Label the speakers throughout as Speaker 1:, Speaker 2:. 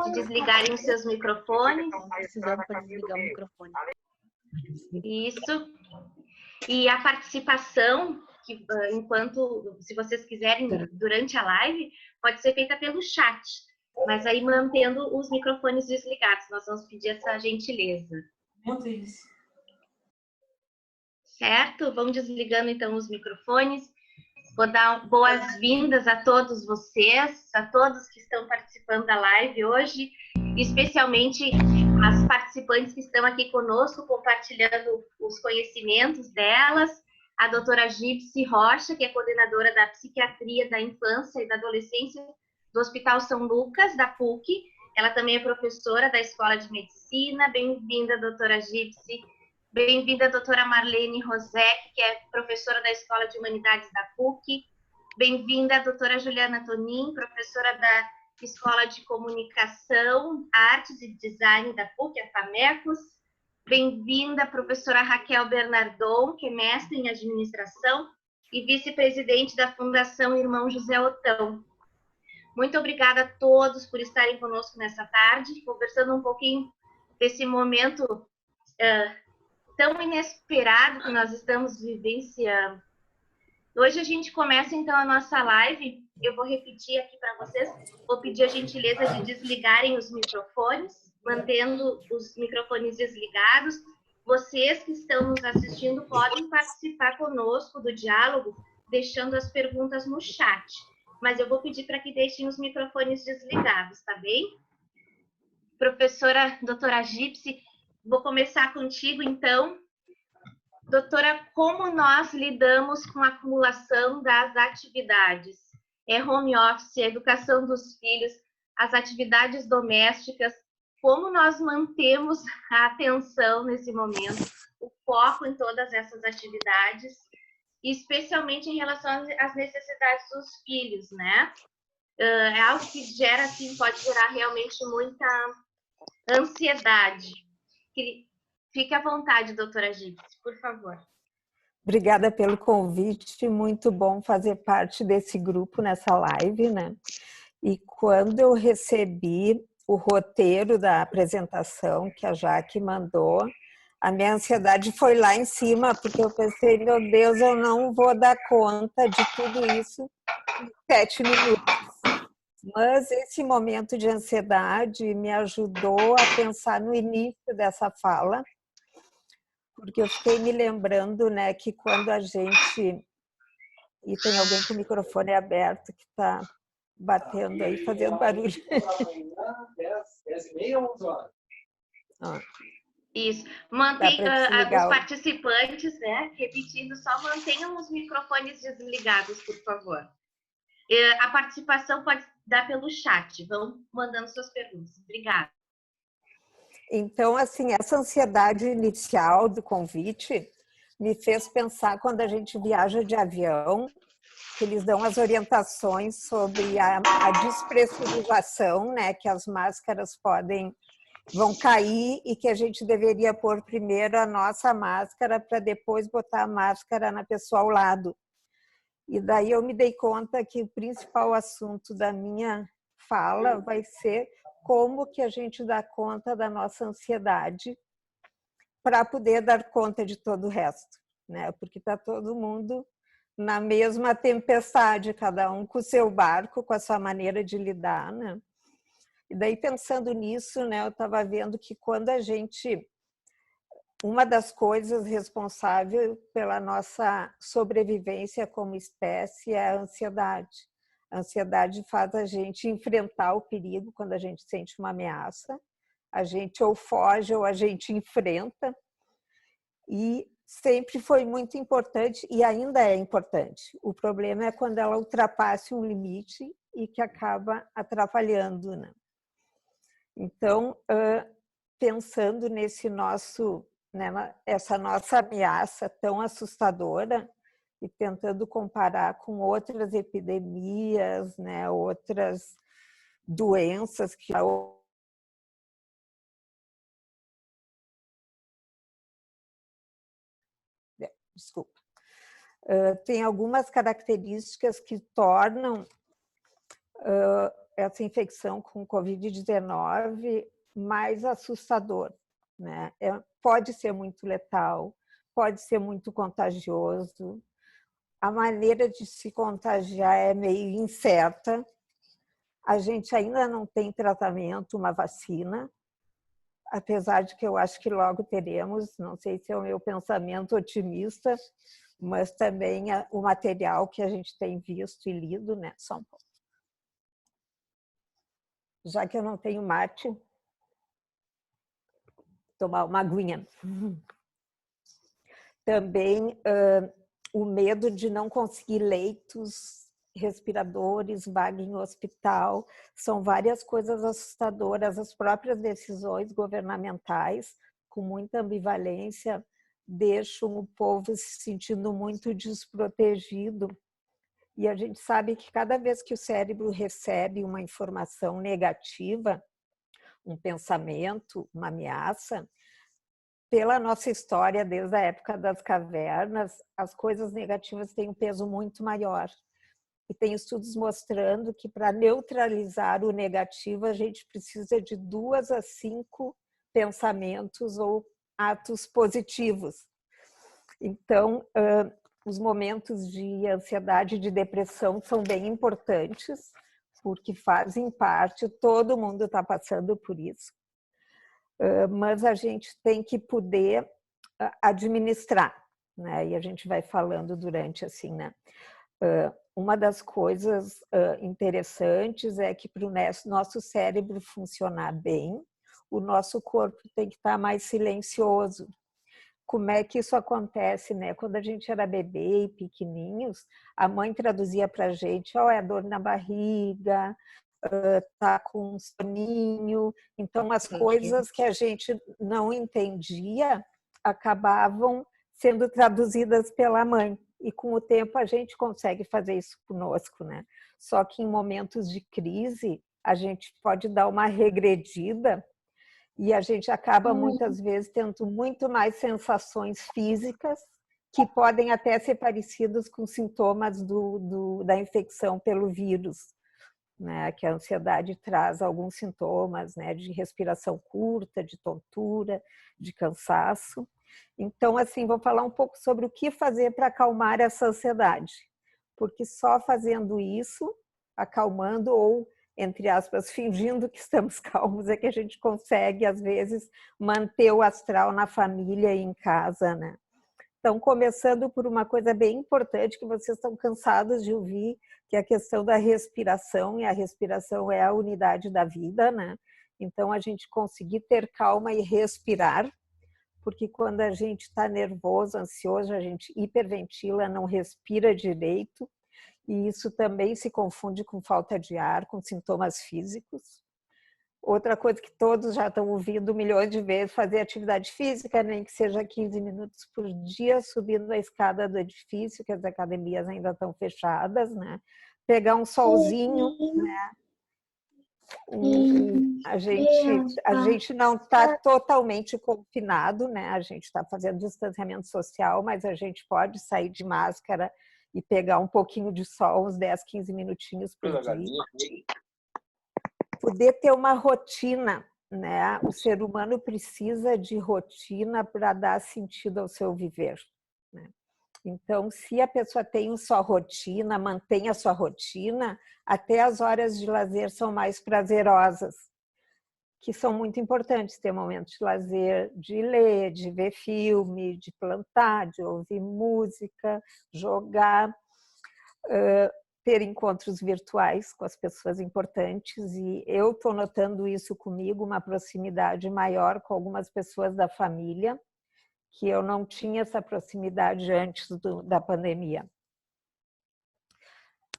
Speaker 1: de desligarem os seus microfones.
Speaker 2: Precisando para desligar o microfone.
Speaker 1: Isso. E a participação, que, se vocês quiserem, durante a live, pode ser feita pelo chat, mas aí mantendo os microfones desligados. Nós vamos pedir essa gentileza. Certo? Vamos desligando, então, os microfones. Vou dar boas-vindas a todos vocês, a todos que estão participando da live hoje, especialmente as participantes que estão aqui conosco, compartilhando os conhecimentos delas, a doutora Gipsy Rocha, que é coordenadora da Psiquiatria da Infância e da Adolescência do Hospital São Lucas, da PUC. Ela também é professora da Escola de Medicina. Bem-vinda, doutora Gipsy. Bem-vinda a doutora Marlene Rosek, que é professora da Escola de Humanidades da PUC. Bem-vinda a doutora Juliana Tonin, professora da Escola de Comunicação, Artes e Design da PUC, a FAMECOS. Bem-vinda a professora Raquel Bernardon, que é mestre em Administração e vice-presidente da Fundação Irmão José Otão. Muito obrigada a todos por estarem conosco nessa tarde, conversando um pouquinho desse momento tão inesperado que nós estamos vivenciando. Hoje a gente começa, então, a nossa live. Eu vou repetir aqui para vocês. Vou pedir a gentileza de desligarem os microfones, mantendo os microfones desligados. Vocês que estão nos assistindo podem participar conosco do diálogo, deixando as perguntas no chat. Mas eu vou pedir para que deixem os microfones desligados, tá bem? Professora doutora Gipsy, vou começar contigo, então. Doutora, como nós lidamos com a acumulação das atividades? É home office, a educação dos filhos, as atividades domésticas, como nós mantemos a atenção nesse momento, o foco em todas essas atividades, especialmente em relação às necessidades dos filhos, né? É algo que gera, assim, pode gerar realmente muita ansiedade. Fique à vontade, doutora Gipsy, por favor.
Speaker 3: Obrigada pelo convite, muito bom fazer parte desse grupo nessa live, né? E quando eu recebi o roteiro da apresentação que a Jaque mandou, a minha ansiedade foi lá em cima, porque eu pensei, meu Deus, eu não vou dar conta de tudo isso em 7 minutos. Mas esse momento de ansiedade me ajudou a pensar no início dessa fala, porque eu fiquei me lembrando, né, que quando a gente... E tem alguém com o microfone aberto que está batendo aí, fazendo barulho.
Speaker 4: 10h30 ou 11 horas?
Speaker 1: Isso. Os participantes, né, repetindo, só mantenham os microfones desligados, por favor. A participação pode dar pelo chat. Vão mandando suas perguntas. Obrigada.
Speaker 3: Então, assim, essa ansiedade inicial do convite me fez pensar quando a gente viaja de avião, que eles dão as orientações sobre a despressurização, né, que as máscaras vão cair e que a gente deveria pôr primeiro a nossa máscara para depois botar a máscara na pessoa ao lado. E daí eu me dei conta que o principal assunto da minha fala vai ser como que a gente dá conta da nossa ansiedade para poder dar conta de todo o resto, né? Porque está todo mundo na mesma tempestade, cada um com o seu barco, com a sua maneira de lidar, né? E daí, pensando nisso, né, eu estava vendo que quando a gente... Uma das coisas responsáveis pela nossa sobrevivência como espécie é a ansiedade. A ansiedade faz a gente enfrentar o perigo quando a gente sente uma ameaça. A gente ou foge ou a gente enfrenta. E sempre foi muito importante e ainda é importante. O problema é quando ela ultrapassa um limite e que acaba atrapalhando, né? Então, pensando nesse nosso, né, essa nossa ameaça tão assustadora e tentando comparar com outras epidemias, né, outras doenças que desculpa, tem algumas características que tornam essa infecção com Covid-19 mais assustador, né? Pode ser muito letal, pode ser muito contagioso, a maneira de se contagiar é meio incerta, a gente ainda não tem tratamento, uma vacina, apesar de que eu acho que logo teremos, não sei se é o meu pensamento otimista, mas também o material que a gente tem visto e lido, né? Só um pouco. Já que eu não tenho mate, tomar uma aguinha. Também o medo de não conseguir leitos, respiradores, vaga em hospital, são várias coisas assustadoras. As próprias decisões governamentais, com muita ambivalência, deixam o povo se sentindo muito desprotegido. E a gente sabe que cada vez que o cérebro recebe uma informação negativa, um pensamento, uma ameaça, pela nossa história, desde a época das cavernas, as coisas negativas têm um peso muito maior. E tem estudos mostrando que para neutralizar o negativo, a gente precisa de 2 a 5 pensamentos ou atos positivos. Então, os momentos de ansiedade e de depressão são bem importantes, porque fazem parte, todo mundo está passando por isso. Mas a gente tem que poder administrar, né? E a gente vai falando durante assim, né? Uma das coisas interessantes é que para o nosso cérebro funcionar bem, o nosso corpo tem que estar mais silencioso. Como é que isso acontece, né? Quando a gente era bebê e pequenininhos, a mãe traduzia para a gente, é dor na barriga, tá com um soninho. Então, as coisas que a gente não entendia acabavam sendo traduzidas pela mãe. E com o tempo a gente consegue fazer isso conosco, né? Só que em momentos de crise, a gente pode dar uma regredida e a gente acaba muitas vezes tendo muito mais sensações físicas que podem até ser parecidas com sintomas da infecção pelo vírus, né? Que a ansiedade traz alguns sintomas, né? De respiração curta, de tontura, de cansaço. Então, assim, vou falar um pouco sobre o que fazer para acalmar essa ansiedade, porque só fazendo isso, acalmando ou, entre aspas, fingindo que estamos calmos, é que a gente consegue, às vezes, manter o astral na família e em casa, né? Então, começando por uma coisa bem importante que vocês estão cansados de ouvir, que é a questão da respiração, e a respiração é a unidade da vida, né? Então, a gente conseguir ter calma e respirar, porque quando a gente está nervoso, ansioso, a gente hiperventila, não respira direito, e isso também se confunde com falta de ar, com sintomas físicos. Outra coisa que todos já estão ouvindo milhões de vezes, fazer atividade física, nem que seja 15 minutos por dia, subindo a escada do edifício, que as academias ainda estão fechadas, né? Pegar um solzinho, né? A gente não está totalmente confinado, né? A gente está fazendo distanciamento social, mas a gente pode sair de máscara e pegar um pouquinho de sol, uns 10, 15 minutinhos por dia. Poder ter uma rotina, né? O ser humano precisa de rotina para dar sentido ao seu viver, né? Então, se a pessoa tem sua rotina, mantém a sua rotina, até as horas de lazer são mais prazerosas, que são muito importantes, ter momentos de lazer, de ler, de ver filme, de plantar, de ouvir música, jogar, ter encontros virtuais com as pessoas importantes, e eu estou notando isso comigo, uma proximidade maior com algumas pessoas da família, que eu não tinha essa proximidade antes da pandemia.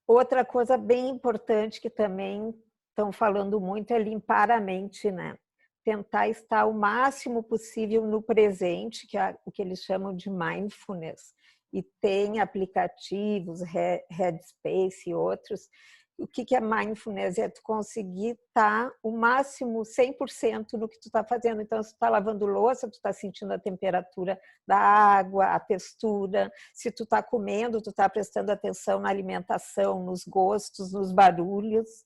Speaker 3: Outra coisa bem importante que também estão falando muito é limpar a mente, né? Tentar estar o máximo possível no presente, que é o que eles chamam de mindfulness, e tem aplicativos, Headspace e outros. O que é mindfulness? É tu conseguir estar o máximo 100% no que tu está fazendo. Então, se tu está lavando louça, tu está sentindo a temperatura da água, a textura. Se tu está comendo, tu está prestando atenção na alimentação, nos gostos, nos barulhos.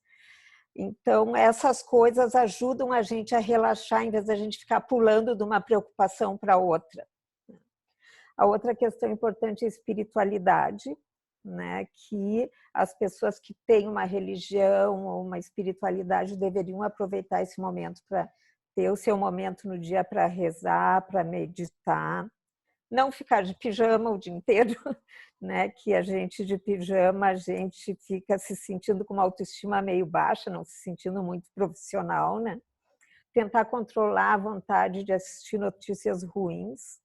Speaker 3: Então, essas coisas ajudam a gente a relaxar, em vez da gente ficar pulando de uma preocupação para outra. A outra questão importante é a espiritualidade, né? Que as pessoas que têm uma religião ou uma espiritualidade deveriam aproveitar esse momento para ter o seu momento no dia para rezar, para meditar, não ficar de pijama o dia inteiro, né? Que a gente de pijama, a gente fica se sentindo com uma autoestima meio baixa, não se sentindo muito profissional, né? Tentar controlar a vontade de assistir notícias ruins,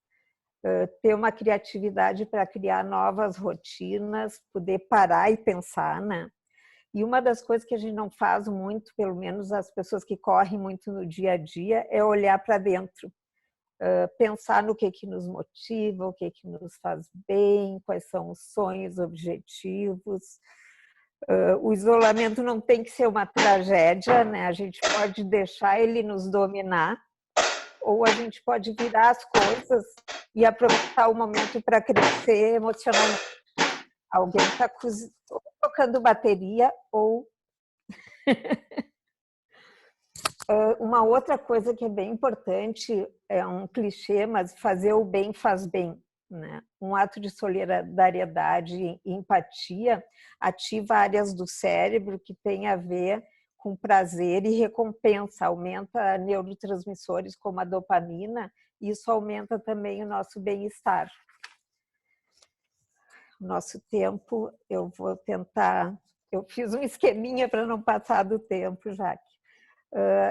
Speaker 3: ter uma criatividade para criar novas rotinas, poder parar e pensar, né? E uma das coisas que a gente não faz muito, pelo menos as pessoas que correm muito no dia a dia, é olhar para dentro, pensar no que nos motiva, o que nos faz bem, quais são os sonhos, objetivos. O isolamento não tem que ser uma tragédia, né? A gente pode deixar ele nos dominar, ou a gente pode virar as coisas e aproveitar o momento para crescer emocionalmente. Alguém está tocando bateria ou... Uma outra coisa que é bem importante, é um clichê, mas fazer o bem faz bem, né? Um ato de solidariedade e empatia ativa áreas do cérebro que tem a ver com prazer e recompensa, aumenta neurotransmissores como a dopamina, e isso aumenta também o nosso bem-estar. Nosso tempo, eu vou tentar... Eu fiz um esqueminha para não passar do tempo, Jaque.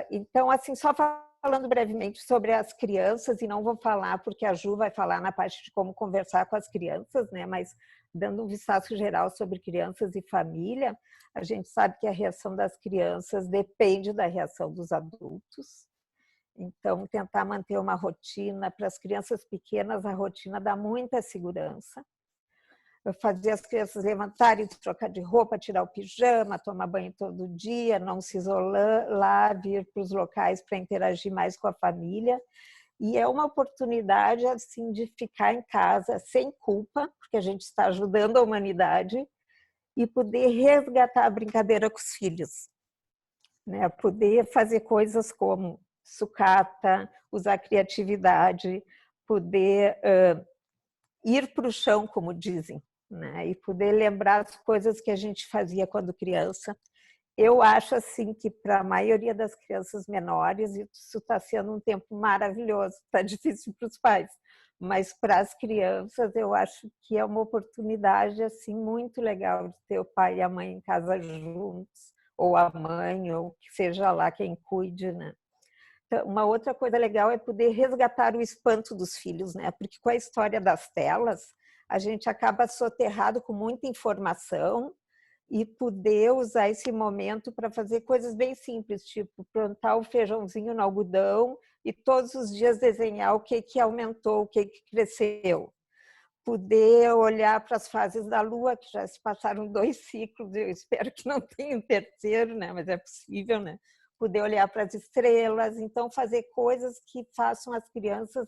Speaker 3: Então, assim, só falando brevemente sobre as crianças, e não vou falar porque a Ju vai falar na parte de como conversar com as crianças, né? Mas dando um vistaço geral sobre crianças e família, a gente sabe que a reação das crianças depende da reação dos adultos. Então, tentar manter uma rotina, para as crianças pequenas, a rotina dá muita segurança. Fazer as crianças levantarem, trocar de roupa, tirar o pijama, tomar banho todo dia, não se isolar, vir para os locais para interagir mais com a família. E é uma oportunidade assim, de ficar em casa sem culpa, porque a gente está ajudando a humanidade, e poder resgatar a brincadeira com os filhos, né? Poder fazer coisas como sucata, usar criatividade, poder ir para o chão, como dizem, né? E poder lembrar as coisas que a gente fazia quando criança. Eu acho assim que para a maioria das crianças menores isso está sendo um tempo maravilhoso. Está difícil para os pais, mas para as crianças eu acho que é uma oportunidade assim muito legal de ter o pai e a mãe em casa juntos, ou a mãe, ou que seja lá quem cuide, né? Uma outra coisa legal é poder resgatar o espanto dos filhos, né? Porque com a história das telas, a gente acaba soterrado com muita informação, e poder usar esse momento para fazer coisas bem simples, tipo plantar o feijãozinho no algodão e todos os dias desenhar o que aumentou, o que cresceu. Poder olhar para as fases da Lua, que já se passaram 2 ciclos, eu espero que não tenha um terceiro, né? Mas é possível, né? Poder olhar para as estrelas, então fazer coisas que façam as crianças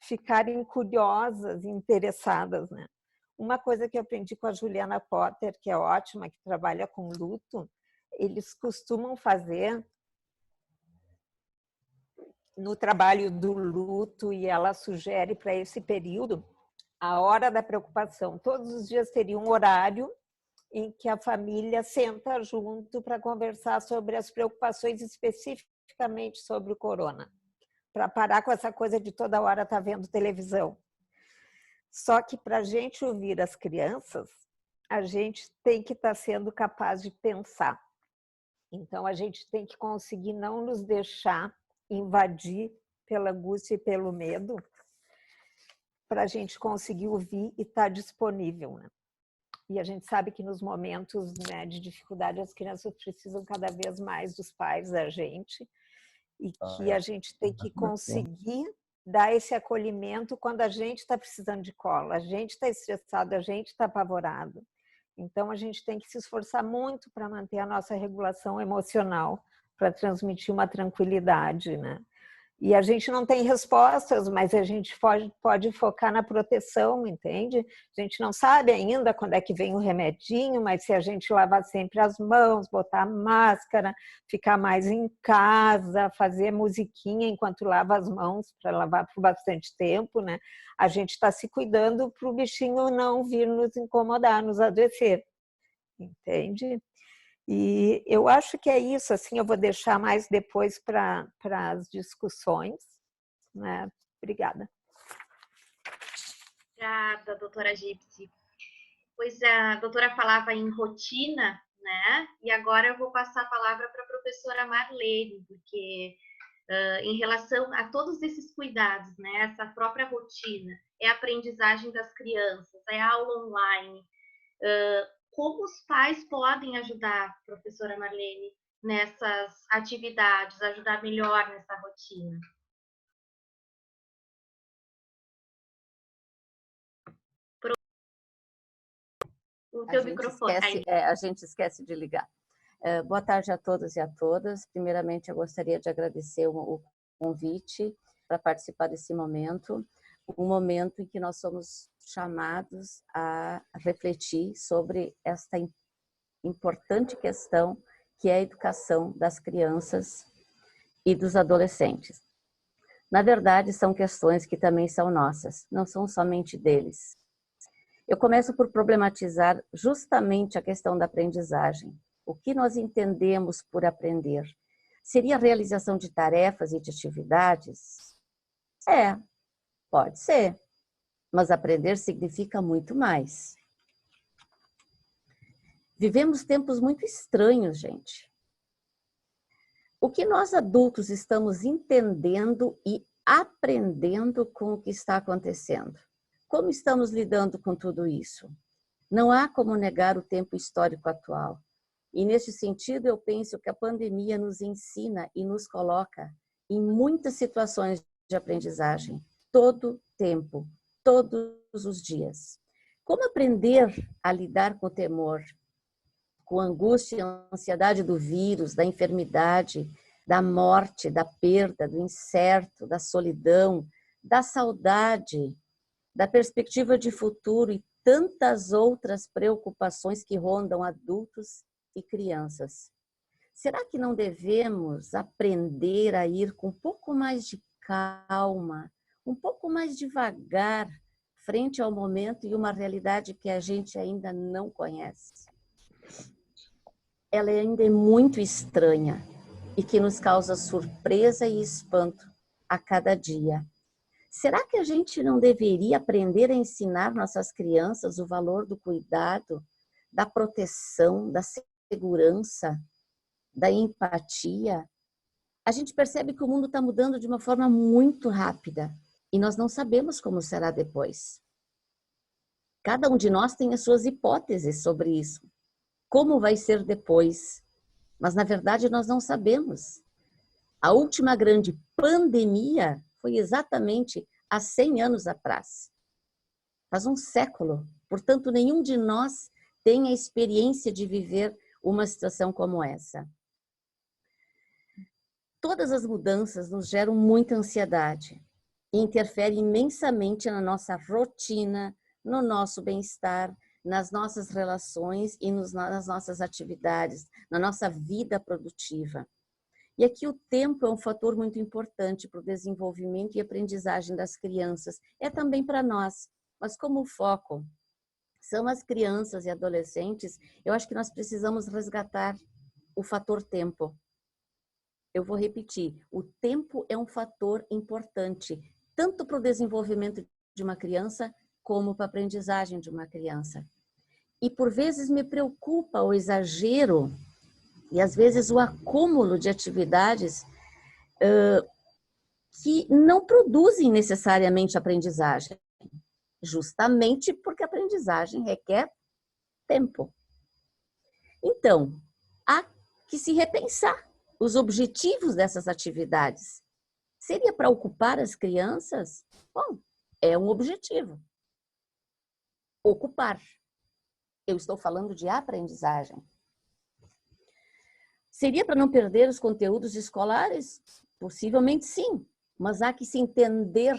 Speaker 3: ficarem curiosas e interessadas, né? Uma coisa que eu aprendi com a Juliana Potter, que é ótima, que trabalha com luto, eles costumam fazer no trabalho do luto, e ela sugere para esse período a hora da preocupação. Todos os dias teria um horário em que a família senta junto para conversar sobre as preocupações, especificamente sobre o corona, para parar com essa coisa de toda hora estar vendo televisão. Só que para a gente ouvir as crianças, a gente tem que estar sendo capaz de pensar. Então, a gente tem que conseguir não nos deixar invadir pela angústia e pelo medo, para a gente conseguir ouvir e estar disponível, né? E a gente sabe que nos momentos, né, de dificuldade, as crianças precisam cada vez mais dos pais, da gente, e que a gente tem que conseguir dar esse acolhimento quando a gente está precisando de cola, a gente está estressado, a gente está apavorado. Então, a gente tem que se esforçar muito para manter a nossa regulação emocional, para transmitir uma tranquilidade, né? E a gente não tem respostas, mas a gente pode focar na proteção, entende? A gente não sabe ainda quando é que vem o remedinho, mas se a gente lavar sempre as mãos, botar máscara, ficar mais em casa, fazer musiquinha enquanto lava as mãos, para lavar por bastante tempo, né? A gente está se cuidando para o bichinho não vir nos incomodar, nos adoecer, entende? E eu acho que é isso, assim, eu vou deixar mais depois para as discussões, né? Obrigada.
Speaker 1: Obrigada, doutora Gipsy. Pois a doutora falava em rotina, né? E agora eu vou passar a palavra para a professora Marlene, porque em relação a todos esses cuidados, né? Essa própria rotina, é a aprendizagem das crianças, é a aula online, como os pais podem ajudar, professora Marlene, nessas atividades, ajudar melhor nessa rotina? O teu microfone.
Speaker 4: A gente esquece de ligar. Boa tarde a todos e a todas. Primeiramente, eu gostaria de agradecer o convite para participar desse momento, um momento em que nós somos chamados a refletir sobre esta importante questão que é a educação das crianças e dos adolescentes. Na verdade, são questões que também são nossas, não são somente deles. Eu começo por problematizar justamente a questão da aprendizagem. O que nós entendemos por aprender? Seria a realização de tarefas e de atividades? Pode ser, mas aprender significa muito mais. Vivemos tempos muito estranhos, gente. O que nós adultos estamos entendendo e aprendendo com o que está acontecendo? Como estamos lidando com tudo isso? Não há como negar o tempo histórico atual. E neste sentido, eu penso que a pandemia nos ensina e nos coloca em muitas situações de aprendizagem, todo tempo, todos os dias. Como aprender a lidar com o temor, com a angústia e a ansiedade do vírus, da enfermidade, da morte, da perda, do incerto, da solidão, da saudade, da perspectiva de futuro e tantas outras preocupações que rondam adultos e crianças. Será que não devemos aprender a ir com um pouco mais de calma, um pouco mais devagar, frente ao momento e uma realidade que a gente ainda não conhece? Ela ainda é muito estranha e que nos causa surpresa e espanto a cada dia. Será que a gente não deveria aprender a ensinar nossas crianças o valor do cuidado, da proteção, da segurança, da empatia? A gente percebe que o mundo está mudando de uma forma muito rápida e nós não sabemos como será depois. Cada um de nós tem as suas hipóteses sobre isso. Como vai ser depois? Mas, na verdade, nós não sabemos. A última grande pandemia foi exatamente há 100 anos atrás. Faz um século. Portanto, nenhum de nós tem a experiência de viver uma situação como essa. Todas as mudanças nos geram muita ansiedade e interferem imensamente na nossa rotina, no nosso bem-estar, nas nossas relações e nas nossas atividades, na nossa vida produtiva. E aqui o tempo é um fator muito importante para o desenvolvimento e aprendizagem das crianças. É também para nós, mas como o foco são as crianças e adolescentes, eu acho que nós precisamos resgatar o fator tempo. Eu vou repetir, o tempo é um fator importante, tanto para o desenvolvimento de uma criança, como para a aprendizagem de uma criança. E por vezes me preocupa o exagero e às vezes o acúmulo de atividades que não produzem necessariamente aprendizagem, justamente porque a aprendizagem requer tempo. Então, há que se repensar os objetivos dessas atividades. Seria para ocupar as crianças? Bom, é um objetivo. Ocupar. Eu estou falando de aprendizagem. Seria para não perder os conteúdos escolares? Possivelmente sim, mas há que se entender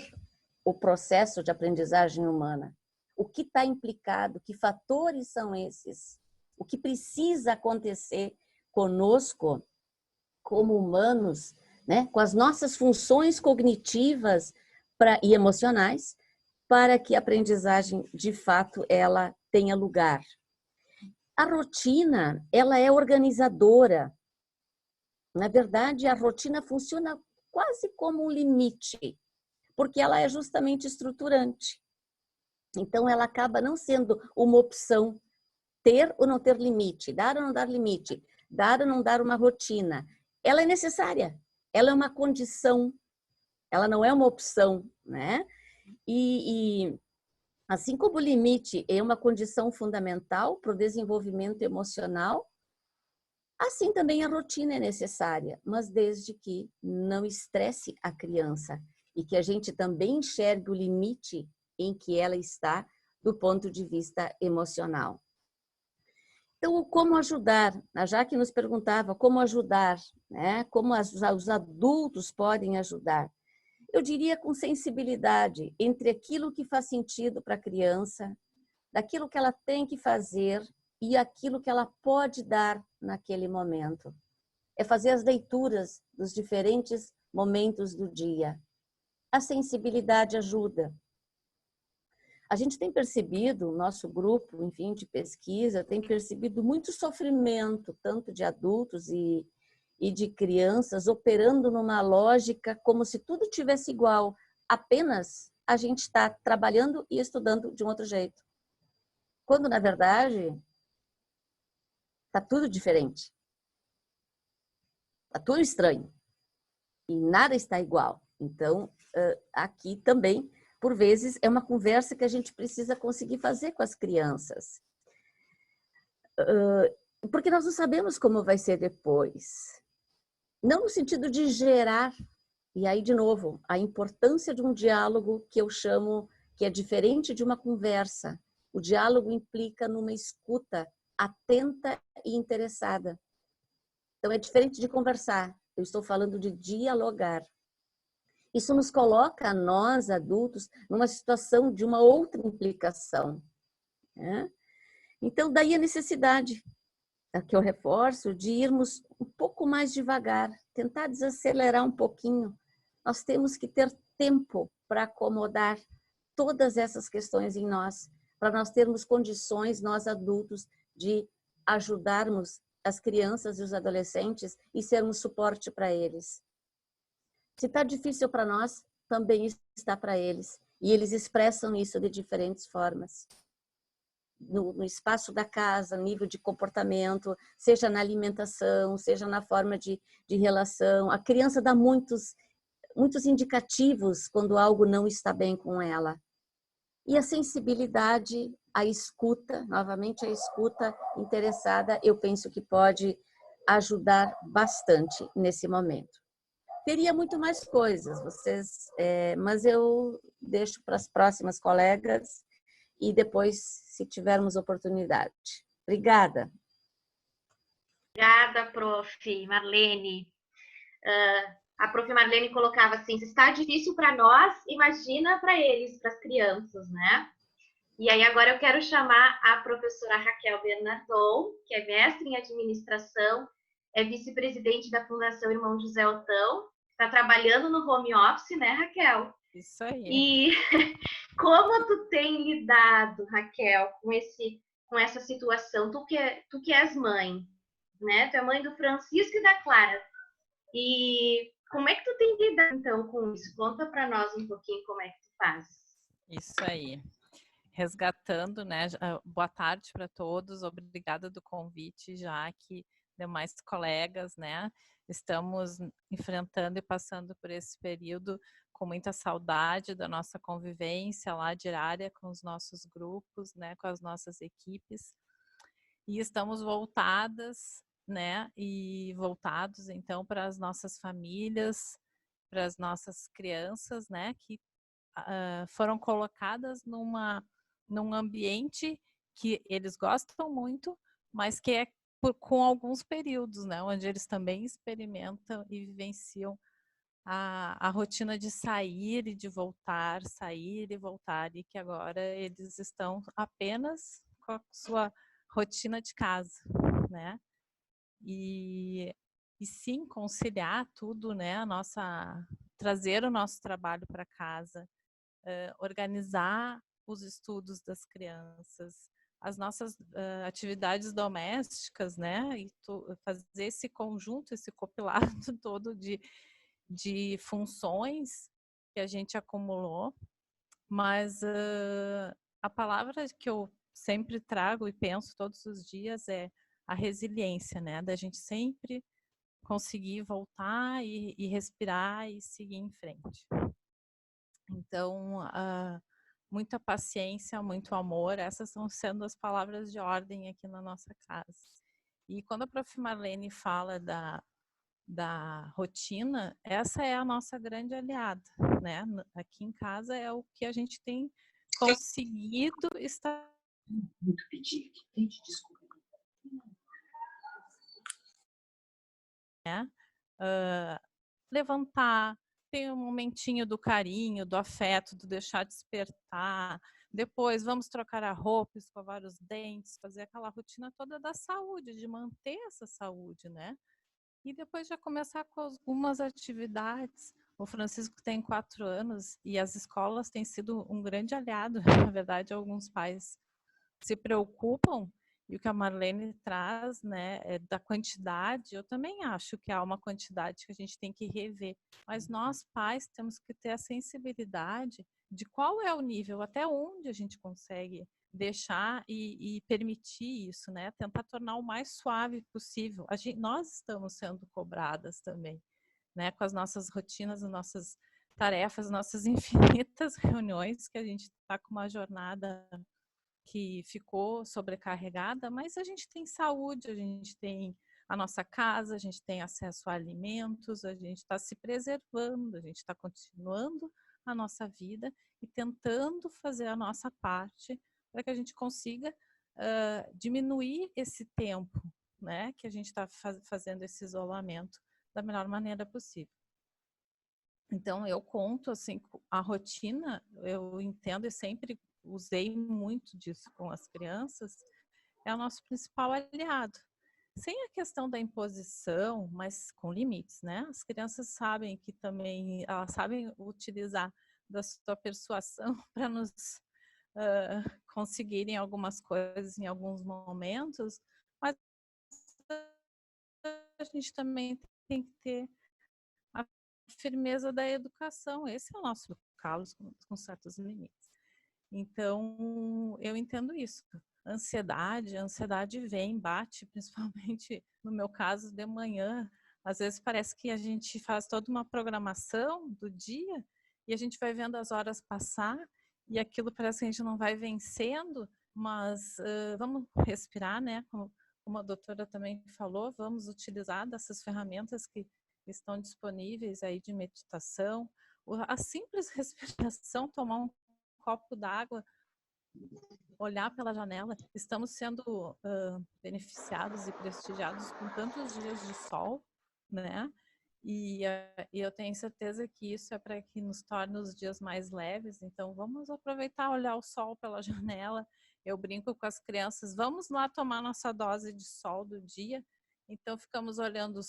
Speaker 4: o processo de aprendizagem humana. O que está implicado, que fatores são esses? O que precisa acontecer conosco, como humanos, né, com as nossas funções cognitivas e emocionais, para que a aprendizagem, de fato, ela tenha lugar. A rotina, ela é organizadora. Na verdade, a rotina funciona quase como um limite, porque ela é justamente estruturante. Então, ela acaba não sendo uma opção ter ou não ter limite, dar ou não dar limite, dar ou não dar uma rotina. Ela é necessária, ela é uma condição, ela não é uma opção, né? E assim como o limite é uma condição fundamental para o desenvolvimento emocional, assim também a rotina é necessária, mas desde que não estresse a criança e que a gente também enxergue o limite em que ela está do ponto de vista emocional. Então, como ajudar? A Jaque nos perguntava como ajudar, né? Como os adultos podem ajudar. Eu diria com sensibilidade entre aquilo que faz sentido para a criança, daquilo que ela tem que fazer e aquilo que ela pode dar naquele momento. É fazer as leituras dos diferentes momentos do dia. A sensibilidade ajuda. A gente tem percebido, o nosso grupo, enfim, de pesquisa, tem percebido muito sofrimento, tanto de adultos e de crianças, operando numa lógica como se tudo tivesse igual, apenas a gente está trabalhando e estudando de um outro jeito. Quando, na verdade, está tudo diferente. Está tudo estranho. E nada está igual. Então, aqui também, por vezes, é uma conversa que a gente precisa conseguir fazer com as crianças. Porque nós não sabemos como vai ser depois. Não no sentido de gerar, e aí, de novo, a importância de um diálogo que eu chamo que é diferente de uma conversa. O diálogo implica numa escuta atenta e interessada. Então, é diferente de conversar. Eu estou falando de dialogar. Isso nos coloca, nós, adultos, numa situação de uma outra implicação, né? Então, daí a necessidade, que eu reforço, de irmos um pouco mais devagar, tentar desacelerar um pouquinho. Nós temos que ter tempo para acomodar todas essas questões em nós, para nós termos condições, nós adultos, de ajudarmos as crianças e os adolescentes e sermos suporte para eles. Se está difícil para nós, também está para eles. E eles expressam isso de diferentes formas. No espaço da casa, nível de comportamento, seja na alimentação, seja na forma de relação. A criança dá muitos indicativos quando algo não está bem com ela. E a sensibilidade, a escuta, novamente a escuta interessada, eu penso que pode ajudar bastante nesse momento. Teria muito mais coisas, mas eu deixo para as próximas colegas e depois, se tivermos oportunidade. Obrigada.
Speaker 1: Obrigada, prof. Marlene. A prof. Marlene colocava assim, se está difícil para nós, imagina para eles, para as crianças, né? E aí agora eu quero chamar a professora Raquel Bernardon, que é mestre em administração, é vice-presidente da Fundação Irmão José Otão, está trabalhando no home office, né, Raquel?
Speaker 5: Isso aí.
Speaker 1: E como tu tem lidado, Raquel, com essa situação? Tu que és mãe, né? Tu é mãe do Francisco e da Clara. E como é que tu tem lidado, então, com isso? Conta para nós um pouquinho como é que tu faz.
Speaker 5: Isso aí. Resgatando, né? Boa tarde para todos. Obrigada do convite, Jaque, demais colegas, né? Estamos enfrentando e passando por esse período com muita saudade da nossa convivência lá diária com os nossos grupos, né? Com as nossas equipes. E estamos voltadas, né? E voltados, então, para as nossas famílias, para as nossas crianças, né? Que foram colocadas num ambiente que eles gostam muito, mas que é com alguns períodos, né, onde eles também experimentam e vivenciam a rotina de sair e de voltar, sair e voltar, e que agora eles estão apenas com a sua rotina de casa, né? E sim, conciliar tudo, né? Trazer o nosso trabalho para casa, organizar os estudos das crianças, as nossas atividades domésticas, né? E fazer esse conjunto, esse compilado todo de funções que a gente acumulou, mas a palavra que eu sempre trago e penso todos os dias é a resiliência, né? Da gente sempre conseguir voltar e respirar e seguir em frente. Então, muita paciência, muito amor, essas estão sendo as palavras de ordem aqui na nossa casa. E quando a Prof. Marlene fala da rotina, essa é a nossa grande aliada, né? Aqui em casa é o que a gente tem conseguido estar...
Speaker 6: Muito pedir, tente desculpa.
Speaker 5: Né? Levantar, tem um momentinho do carinho, do afeto, do deixar despertar. Depois, vamos trocar a roupa, escovar os dentes, fazer aquela rotina toda da saúde, de manter essa saúde, né? E depois já começar com algumas atividades. O Francisco tem 4 anos e as escolas têm sido um grande aliado. Na verdade, alguns pais se preocupam, e o que a Marlene traz, né, da quantidade, eu também acho que há uma quantidade que a gente tem que rever. Mas nós, pais, temos que ter a sensibilidade de qual é o nível, até onde a gente consegue deixar e permitir isso, né? Tentar tornar o mais suave possível. Nós estamos sendo cobradas também, né? Com as nossas rotinas, as nossas tarefas, nossas infinitas reuniões, que a gente está com uma jornada que ficou sobrecarregada, mas a gente tem saúde, a gente tem a nossa casa, a gente tem acesso a alimentos, a gente está se preservando, a gente está continuando a nossa vida e tentando fazer a nossa parte para que a gente consiga diminuir esse tempo, né, que a gente está fazendo esse isolamento da melhor maneira possível. Então, eu conto, assim, a rotina, eu entendo e sempre usei muito disso com as crianças, é o nosso principal aliado. Sem a questão da imposição, mas com limites, né? As crianças sabem que também, elas sabem utilizar da sua persuasão para nos conseguirem algumas coisas em alguns momentos, mas a gente também tem que ter a firmeza da educação. Esse é o nosso educá-los com certos limites. Então, eu entendo isso. A ansiedade vem, bate, principalmente no meu caso, de manhã. Às vezes parece que a gente faz toda uma programação do dia e a gente vai vendo as horas passar e aquilo parece que a gente não vai vencendo, mas vamos respirar, né? Como a doutora também falou, vamos utilizar dessas ferramentas que estão disponíveis aí de meditação. A simples respiração, tomar um copo d'água, olhar pela janela, estamos sendo beneficiados e prestigiados com tantos dias de sol, né? E eu tenho certeza que isso é para que nos torne os dias mais leves, então vamos aproveitar, olhar o sol pela janela. Eu brinco com as crianças, vamos lá tomar nossa dose de sol do dia. Então ficamos olhando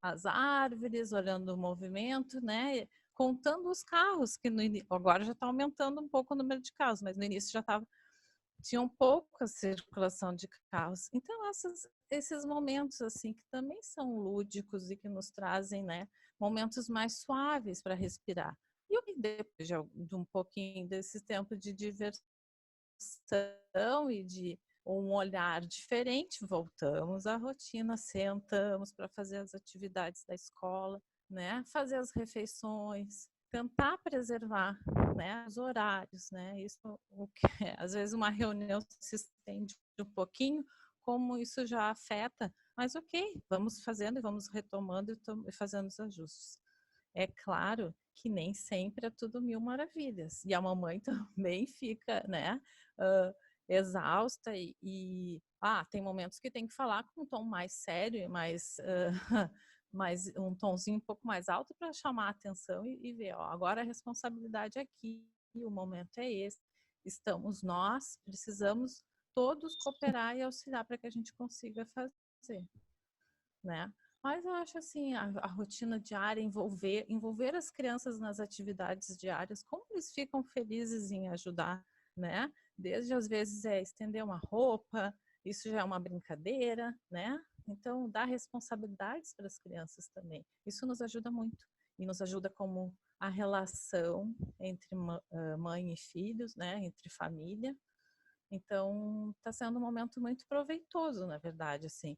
Speaker 5: as árvores, olhando o movimento, né? Contando os carros, que agora já está aumentando um pouco o número de carros, mas no início já tinha pouca circulação de carros. Então, esses momentos assim que também são lúdicos e que nos trazem, né, momentos mais suaves para respirar. E depois de um pouquinho desse tempo de diversão e de um olhar diferente, voltamos à rotina, sentamos para fazer as atividades da escola, né? Fazer as refeições, tentar preservar, né, os horários, né? Isso, às vezes uma reunião se estende um pouquinho, como isso já afeta, mas ok, vamos fazendo e vamos retomando e fazendo os ajustes. É claro que nem sempre é tudo mil maravilhas, e a mamãe também fica, né, exausta tem momentos que tem que falar com um tom mais sério, mais um tonzinho um pouco mais alto para chamar a atenção e ver, ó, agora a responsabilidade é aqui, o momento é esse, estamos nós, precisamos todos cooperar e auxiliar para que a gente consiga fazer, né? Mas eu acho assim, a rotina diária, envolver as crianças nas atividades diárias, como eles ficam felizes em ajudar, né? Desde às vezes estender uma roupa, isso já é uma brincadeira, né? Então, dar responsabilidades para as crianças também. Isso nos ajuda muito. E nos ajuda como a relação entre mãe e filhos, né? Entre família. Então, está sendo um momento muito proveitoso, na verdade, assim.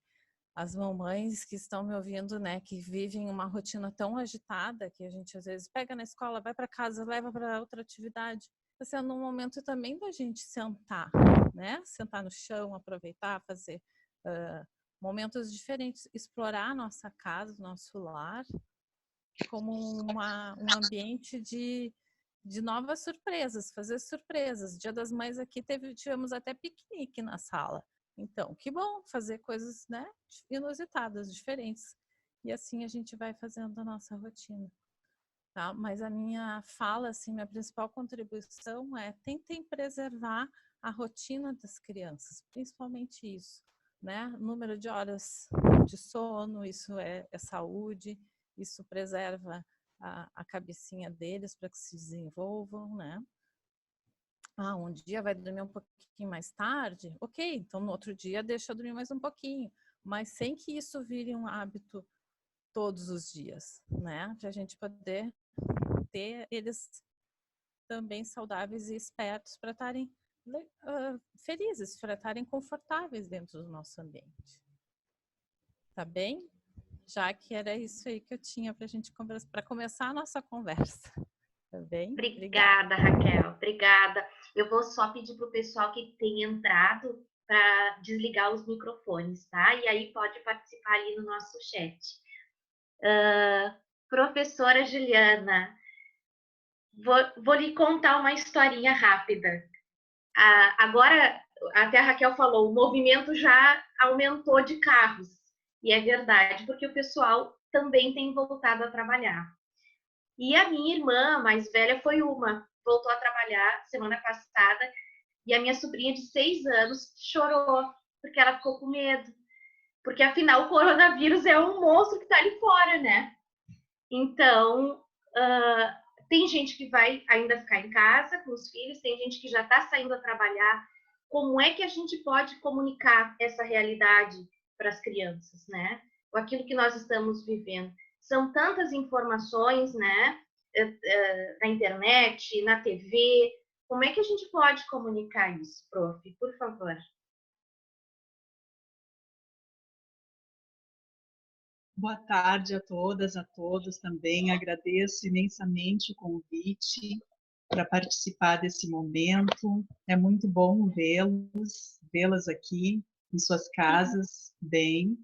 Speaker 5: As mamães que estão me ouvindo, né, que vivem uma rotina tão agitada, que a gente às vezes pega na escola, vai para casa, leva para outra atividade. Está sendo um momento também da gente sentar, né? Sentar no chão, aproveitar, fazer momentos diferentes, explorar a nossa casa, nosso lar, como um ambiente de novas surpresas, fazer surpresas. Dia das Mães aqui tivemos até piquenique na sala. Então, que bom fazer coisas, né, inusitadas, diferentes. E assim a gente vai fazendo a nossa rotina. Tá? Mas a minha fala, assim, minha principal contribuição é tentem preservar a rotina das crianças, principalmente isso, né? Número de horas de sono, isso é saúde, isso preserva a cabecinha deles para que se desenvolvam, né? Um dia vai dormir um pouquinho mais tarde, ok, então no outro dia deixa eu dormir mais um pouquinho, mas sem que isso vire um hábito todos os dias, né? Para a gente poder ter eles também saudáveis e espertos para estarem felizes, para estarem confortáveis dentro do nosso ambiente. Tá bem? Já que era isso aí que eu tinha para a gente conversar, para começar a nossa conversa. Tá bem?
Speaker 1: Obrigada, Raquel. Obrigada. Eu vou só pedir para o pessoal que tem entrado para desligar os microfones, tá? E aí pode participar ali no nosso chat. Professora Juliana, vou lhe contar uma historinha rápida. Agora, até a Raquel falou, o movimento já aumentou de carros. E é verdade, porque o pessoal também tem voltado a trabalhar. E a minha irmã mais velha voltou a trabalhar semana passada, e a minha sobrinha de 6 anos chorou, porque ela ficou com medo. Porque, afinal, o coronavírus é um monstro que está ali fora, né? Então, tem gente que vai ainda ficar em casa com os filhos, tem gente que já está saindo a trabalhar. Como é que a gente pode comunicar essa realidade para as crianças, né? Ou aquilo que nós estamos vivendo. São tantas informações, né? Na internet, na TV. Como é que a gente pode comunicar isso, prof? Por favor.
Speaker 7: Boa tarde a todas, a todos também. Agradeço imensamente o convite para participar desse momento. É muito bom vê-las aqui em suas casas, bem.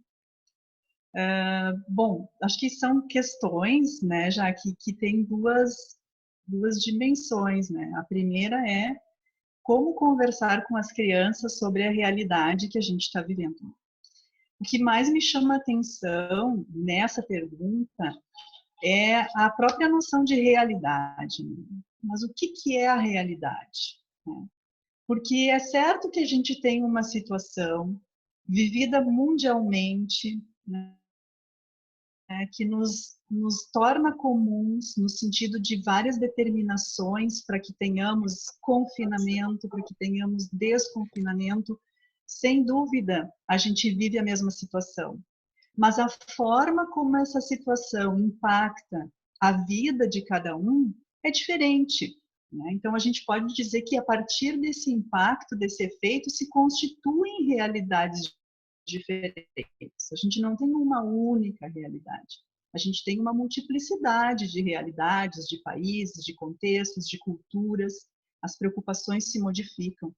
Speaker 7: Bom, acho que são questões, né, já que tem duas dimensões, né? A primeira é como conversar com as crianças sobre a realidade que a gente está vivendo. O que mais me chama a atenção nessa pergunta é a própria noção de realidade. Mas o que é a realidade? Porque é certo que a gente tem uma situação vivida mundialmente, né, que nos torna comuns no sentido de várias determinações para que tenhamos confinamento, para que tenhamos desconfinamento. Sem dúvida, a gente vive a mesma situação. Mas a forma como essa situação impacta a vida de cada um é diferente, né? Então, a gente pode dizer que a partir desse impacto, desse efeito, se constituem realidades diferentes. A gente não tem uma única realidade. A gente tem uma multiplicidade de realidades, de países, de contextos, de culturas. As preocupações se modificam.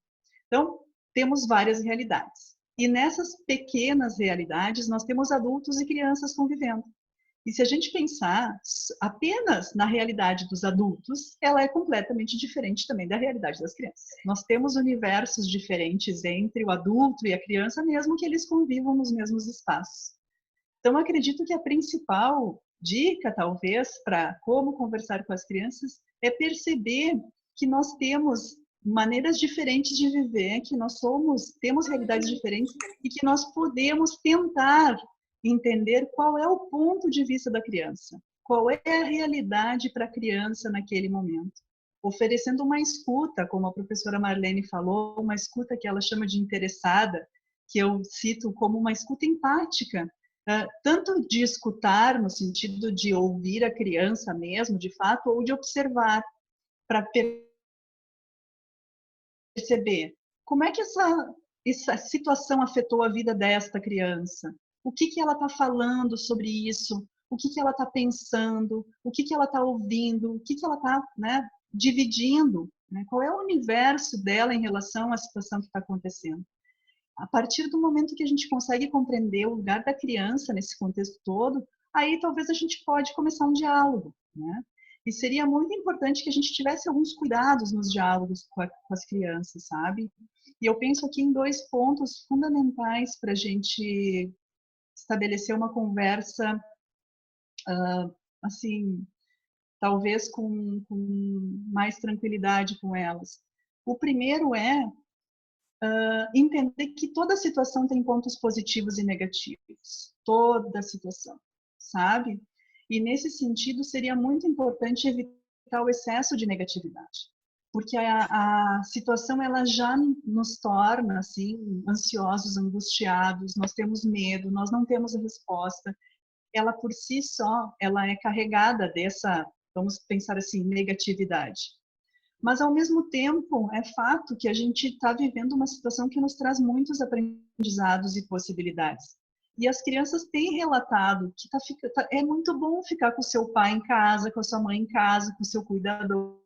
Speaker 7: Então, temos várias realidades. E nessas pequenas realidades, nós temos adultos e crianças convivendo. E se a gente pensar apenas na realidade dos adultos, ela é completamente diferente também da realidade das crianças. Nós temos universos diferentes entre o adulto e a criança, mesmo que eles convivam nos mesmos espaços. Então, acredito que a principal dica, talvez, para como conversar com as crianças é perceber que nós temos maneiras diferentes de viver, que nós temos realidades diferentes e que nós podemos tentar entender qual é o ponto de vista da criança, qual é a realidade para a criança naquele momento. Oferecendo uma escuta, como a professora Marlene falou, uma escuta que ela chama de interessada, que eu cito como uma escuta empática, tanto de escutar, no sentido de ouvir a criança mesmo, de fato, ou de observar, para perceber como é que essa situação afetou a vida desta criança, o que ela está falando sobre isso, o que ela está pensando, o que ela está ouvindo, o que ela está, né, dividindo, né, qual é o universo dela em relação à situação que está acontecendo. A partir do momento que a gente consegue compreender o lugar da criança nesse contexto todo, aí talvez a gente pode começar um diálogo, né? E seria muito importante que a gente tivesse alguns cuidados nos diálogos com as crianças, sabe? E eu penso aqui em 2 pontos fundamentais para a gente estabelecer uma conversa, assim, talvez com mais tranquilidade com elas. O primeiro é entender que toda situação tem pontos positivos e negativos. Toda situação, sabe? E nesse sentido, seria muito importante evitar o excesso de negatividade. Porque a situação, ela já nos torna, assim, ansiosos, angustiados, nós temos medo, nós não temos a resposta. Ela, por si só, ela é carregada dessa, vamos pensar assim, negatividade. Mas, ao mesmo tempo, é fato que a gente está vivendo uma situação que nos traz muitos aprendizados e possibilidades. E as crianças têm relatado que é muito bom ficar com o seu pai em casa, com a sua mãe em casa, com o seu cuidador.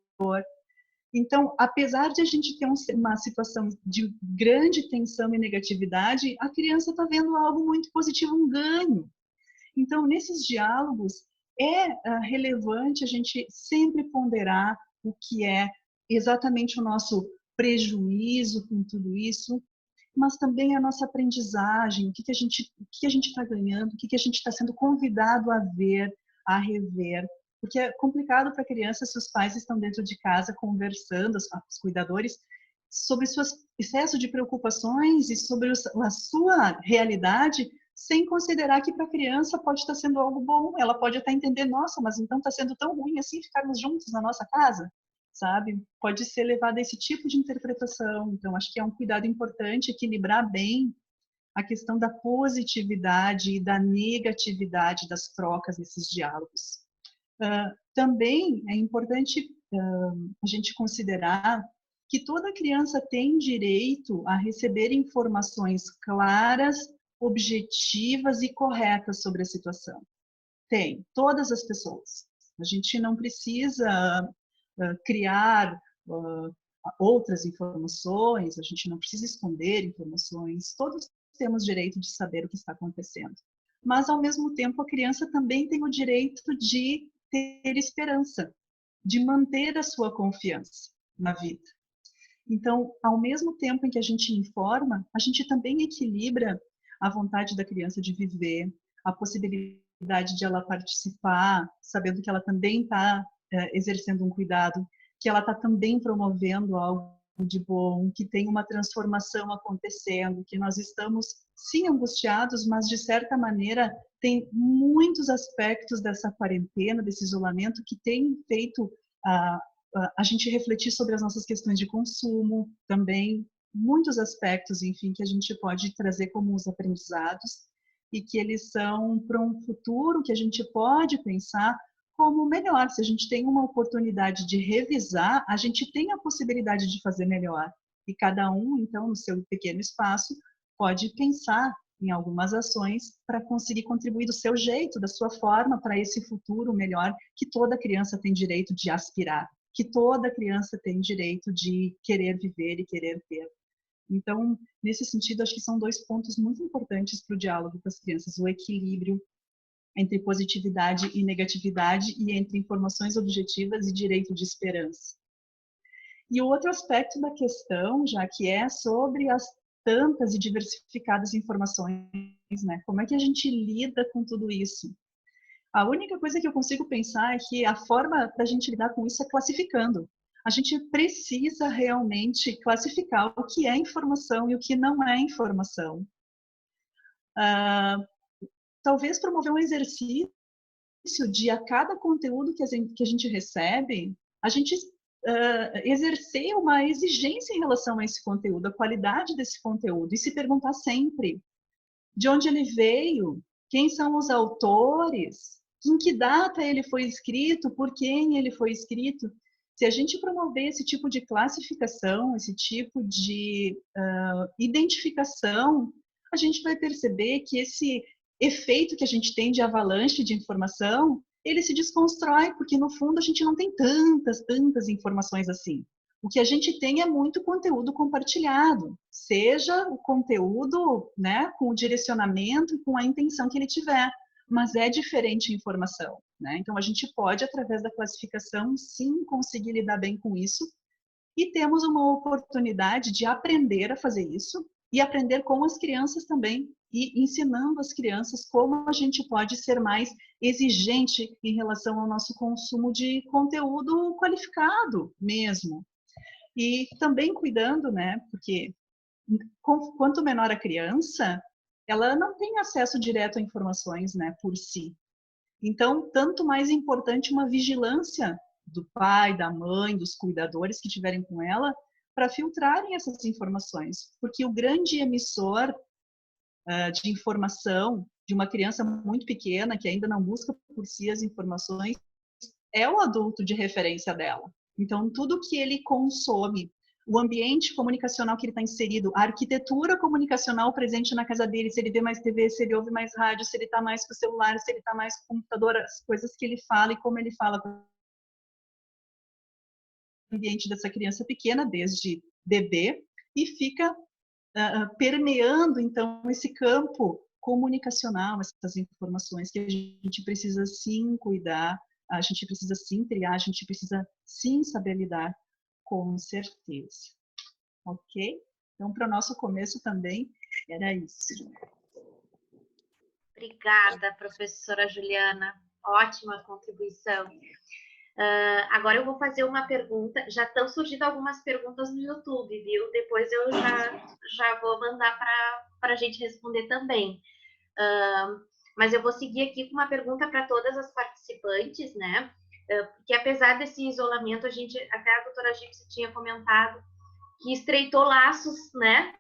Speaker 7: Então, apesar de a gente ter uma situação de grande tensão e negatividade, a criança está vendo algo muito positivo, um ganho. Então, nesses diálogos, é relevante a gente sempre ponderar o que é exatamente o nosso prejuízo com tudo isso, mas também a nossa aprendizagem, o que a gente está ganhando, o que a gente está sendo convidado a ver, a rever. Porque é complicado para a criança se os pais estão dentro de casa conversando, os cuidadores, sobre seu excesso de preocupações e sobre a sua realidade, sem considerar que para a criança pode estar sendo algo bom. Ela pode até entender, nossa, mas então está sendo tão ruim assim ficarmos juntos na nossa casa, sabe? Pode ser levado a esse tipo de interpretação. Então, acho que é um cuidado importante equilibrar bem a questão da positividade e da negatividade das trocas nesses diálogos. Também é importante a gente considerar que toda criança tem direito a receber informações claras, objetivas e corretas sobre a situação. Tem, todas as pessoas. A gente não precisa criar outras informações, a gente não precisa esconder informações, todos temos direito de saber o que está acontecendo. Mas, ao mesmo tempo, a criança também tem o direito de ter esperança, de manter a sua confiança na vida. Então, ao mesmo tempo em que a gente informa, a gente também equilibra a vontade da criança de viver, a possibilidade de ela participar, sabendo que ela também está exercendo um cuidado, que ela está também promovendo algo de bom, que tem uma transformação acontecendo, que nós estamos, sim, angustiados, mas, de certa maneira, tem muitos aspectos dessa quarentena, desse isolamento, que tem feito a gente refletir sobre as nossas questões de consumo também, muitos aspectos, enfim, que a gente pode trazer como os aprendizados e que eles são para um futuro que a gente pode pensar como melhor. Se a gente tem uma oportunidade de revisar, a gente tem a possibilidade de fazer melhor. E cada um, então, no seu pequeno espaço, pode pensar em algumas ações para conseguir contribuir do seu jeito, da sua forma, para esse futuro melhor que toda criança tem direito de aspirar, que toda criança tem direito de querer viver e querer ter. Então, nesse sentido, acho que são 2 pontos muito importantes para o diálogo com as crianças: o equilíbrio entre positividade e negatividade e entre informações objetivas e direito de esperança. E o outro aspecto da questão, já que é sobre as tantas e diversificadas informações né? Como é que a gente lida com tudo isso? A única coisa que eu consigo pensar é que a forma da gente lidar com isso é classificando. A gente precisa realmente classificar o que é informação e o que não é informação. Talvez promover um exercício de a cada conteúdo que a gente recebe, a gente exercer uma exigência em relação a esse conteúdo, a qualidade desse conteúdo, e se perguntar sempre de onde ele veio, quem são os autores, em que data ele foi escrito, por quem ele foi escrito. Se a gente promover esse tipo de classificação, esse tipo de identificação, a gente vai perceber que esse efeito que a gente tem de avalanche de informação, ele se desconstrói, porque no fundo a gente não tem tantas informações assim. O que a gente tem é muito conteúdo compartilhado, seja o conteúdo, né, com o direcionamento e com a intenção que ele tiver, mas é diferente a informação, né? Então a gente pode, através da classificação, sim, conseguir lidar bem com isso, e temos uma oportunidade de aprender a fazer isso e aprender com as crianças também, e ensinando as crianças como a gente pode ser mais exigente em relação ao nosso consumo de conteúdo qualificado mesmo. E também cuidando, né, porque quanto menor a criança, ela não tem acesso direto a informações, né, por si. Então, tanto mais importante uma vigilância do pai, da mãe, dos cuidadores que estiverem com ela, para filtrarem essas informações. Porque o grande emissor de informação de uma criança muito pequena, que ainda não busca por si as informações, é o adulto de referência dela. Então, tudo que ele consome, o ambiente comunicacional que ele está inserido, a arquitetura comunicacional presente na casa dele, se ele vê mais TV, se ele ouve mais rádio, se ele está mais com o celular, se ele está mais com o computador, as coisas que ele fala e como ele fala com o ambiente dessa criança pequena, desde bebê, e fica permeando, então, esse campo comunicacional, essas informações que a gente precisa sim cuidar, a gente precisa sim triar, a gente precisa sim saber lidar, com certeza. Ok? Então, para o nosso começo também era isso.
Speaker 1: Obrigada, professora Juliana. Ótima contribuição. Agora eu vou fazer uma pergunta. Já estão surgindo algumas perguntas no YouTube, viu? Depois eu já vou mandar para a gente responder também. Mas eu vou seguir aqui com uma pergunta para todas as participantes, né? Porque apesar desse isolamento, até a doutora Gipsy tinha comentado que estreitou laços, né?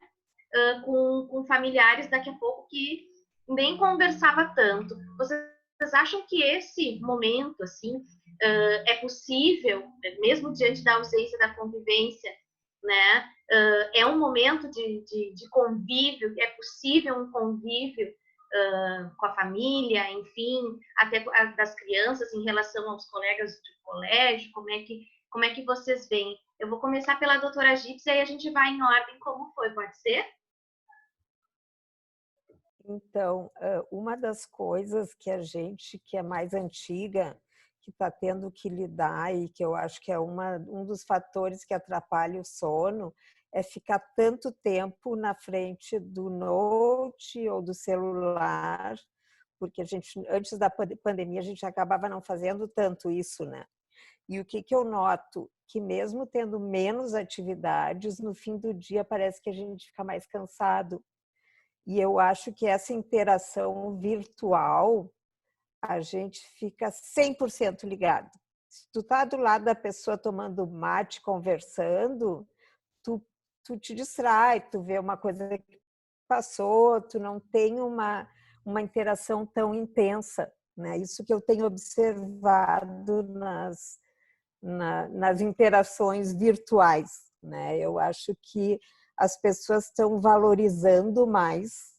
Speaker 1: Com familiares daqui a pouco que nem conversava tanto. Vocês acham que esse momento, assim, é possível, mesmo diante da ausência da convivência, né? É um momento de convívio, é possível um convívio com a família, enfim, até das crianças em relação aos colegas de colégio, como é que vocês veem? Eu vou começar pela doutora Gipsy, aí a gente vai em ordem como foi, pode ser?
Speaker 3: Então, uma das coisas que a gente, que é mais antiga, que está tendo que lidar e que eu acho que é um dos fatores que atrapalha o sono, é ficar tanto tempo na frente do note ou do celular, porque a gente, antes da pandemia, a gente acabava não fazendo tanto isso, né? E o que eu noto? Que mesmo tendo menos atividades, no fim do dia parece que a gente fica mais cansado. E eu acho que essa interação virtual, a gente fica 100% ligado. Se tu tá do lado da pessoa tomando mate, conversando, tu te distrai, tu vê uma coisa que passou, tu não tem uma interação tão intensa, né? Isso que eu tenho observado nas interações virtuais, né? Eu acho que as pessoas estão valorizando mais.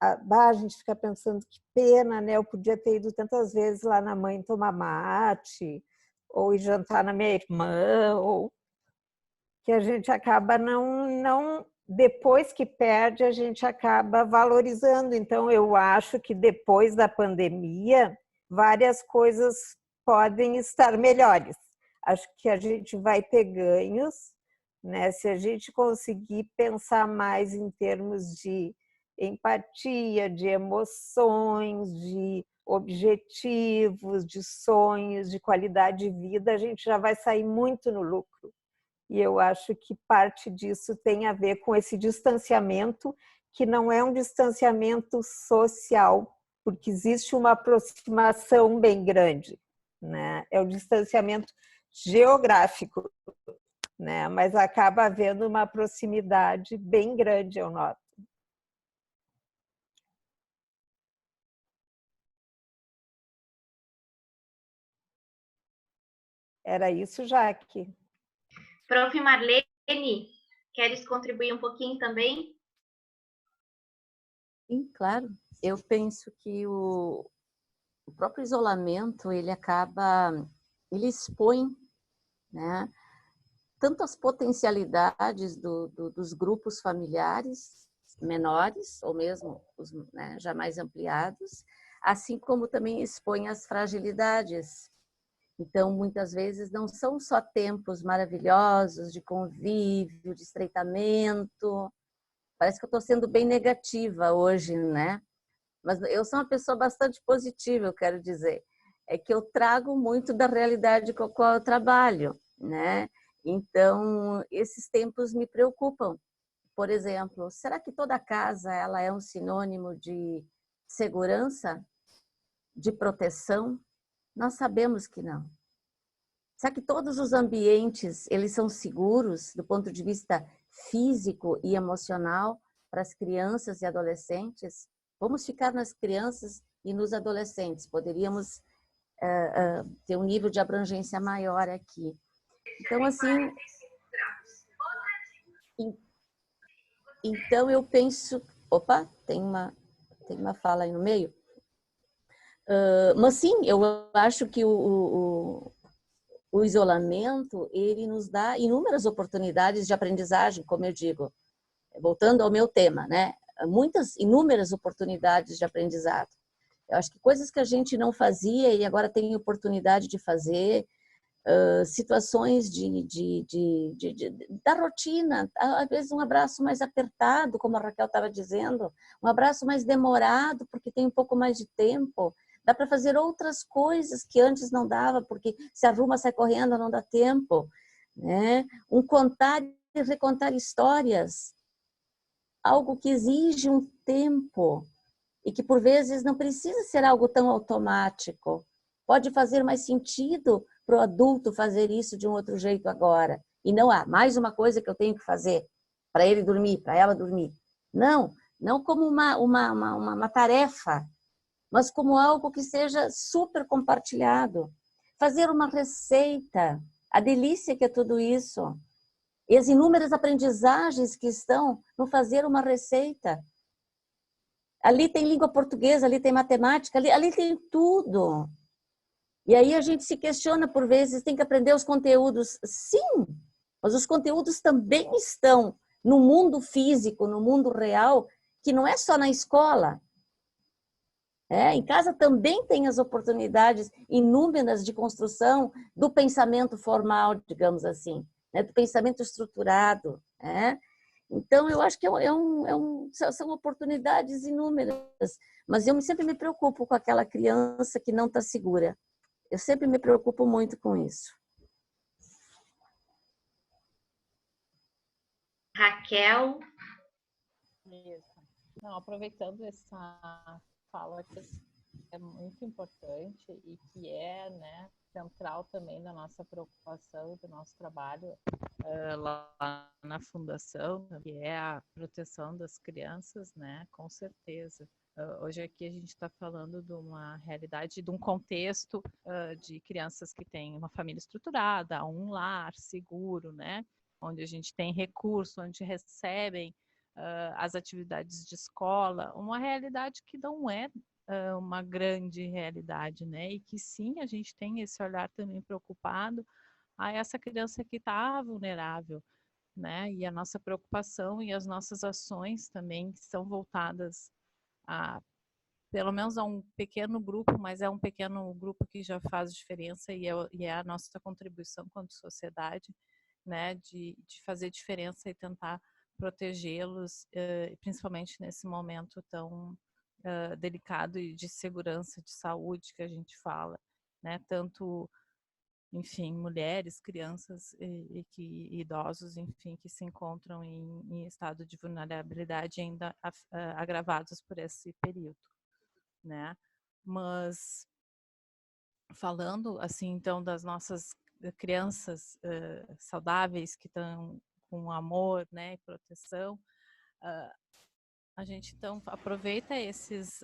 Speaker 3: A gente fica pensando que pena, né? Eu podia ter ido tantas vezes lá na mãe tomar mate, ou ir jantar na minha irmã, ou que a gente acaba não depois que perde, a gente acaba valorizando. Então, eu acho que depois da pandemia, várias coisas podem estar melhores. Acho que a gente vai ter ganhos, né? Se a gente conseguir pensar mais em termos de empatia, de emoções, de objetivos, de sonhos, de qualidade de vida, a gente já vai sair muito no lucro. E eu acho que parte disso tem a ver com esse distanciamento, que não é um distanciamento social, porque existe uma aproximação bem grande, né? É o distanciamento geográfico, né? Mas acaba havendo uma proximidade bem grande, eu noto. Era isso, Jaque.
Speaker 1: Prof. Marlene, queres contribuir um pouquinho também?
Speaker 4: Sim, claro. Eu penso que o próprio isolamento, ele expõe, né, tanto as potencialidades dos grupos familiares menores, ou mesmo os, né, já mais ampliados, assim como também expõe as fragilidades. Então, muitas vezes, não são só tempos maravilhosos de convívio, de estreitamento. Parece que eu estou sendo bem negativa hoje, né? Mas eu sou uma pessoa bastante positiva, eu quero dizer. É que eu trago muito da realidade com a qual eu trabalho, né? Então, esses tempos me preocupam. Por exemplo, será que toda casa ela é um sinônimo de segurança, de proteção? Nós sabemos que não. Será que todos os ambientes eles são seguros do ponto de vista físico e emocional para as crianças e adolescentes? Vamos ficar nas crianças e nos adolescentes. Poderíamos ter um nível de abrangência maior aqui. Então, assim, então eu penso... Opa, tem uma fala aí no meio. Mas sim, eu acho que o isolamento, ele nos dá inúmeras oportunidades de aprendizagem, como eu digo, voltando ao meu tema, né? Inúmeras oportunidades de aprendizado. Eu acho que coisas que a gente não fazia e agora tem oportunidade de fazer, situações da rotina, às vezes um abraço mais apertado, como a Raquel estava dizendo, um abraço mais demorado, porque tem um pouco mais de tempo. Dá para fazer outras coisas que antes não dava, porque se arruma, sai correndo, não dá tempo, né? Um contar e recontar histórias, algo que exige um tempo e que por vezes não precisa ser algo tão automático. Pode fazer mais sentido para o adulto fazer isso de um outro jeito agora. E não há mais uma coisa que eu tenho que fazer para ele dormir, para ela dormir. Não, não como uma tarefa, mas como algo que seja super compartilhado. Fazer uma receita, a delícia que é tudo isso. E as inúmeras aprendizagens que estão no fazer uma receita. Ali tem língua portuguesa, ali tem matemática, ali tem tudo. E aí a gente se questiona por vezes, tem que aprender os conteúdos. Sim, mas os conteúdos também estão no mundo físico, no mundo real, que não é só na escola. Em casa também tem as oportunidades inúmeras de construção do pensamento formal, digamos assim, né? Do pensamento estruturado. Então, eu acho que são oportunidades inúmeras, mas eu sempre me preocupo com aquela criança que não está segura. Eu sempre me preocupo muito com isso.
Speaker 1: Raquel?
Speaker 5: Não, aproveitando essa fala que é muito importante e que é, né, central também da nossa preocupação, do nosso trabalho lá na Fundação, que é a proteção das crianças, né, com certeza. Hoje aqui a gente está falando de uma realidade, de um contexto de crianças que têm uma família estruturada, um lar seguro, né, onde a gente tem recurso, onde recebem as atividades de escola, uma realidade que não é uma grande realidade, né? E que sim, a gente tem esse olhar também preocupado a essa criança que está vulnerável, né? E a nossa preocupação e as nossas ações também são voltadas a, pelo menos a um pequeno grupo, mas é um pequeno grupo que já faz diferença e é a nossa contribuição quanto sociedade, né? De fazer diferença e tentar protegê-los, principalmente nesse momento tão delicado e de segurança, de saúde que a gente fala, né? Tanto, enfim, mulheres, crianças e idosos, enfim, que se encontram em estado de vulnerabilidade ainda agravados por esse período, né? Mas falando assim, então, das nossas crianças saudáveis que estão com amor, né, e proteção, a gente então aproveita esses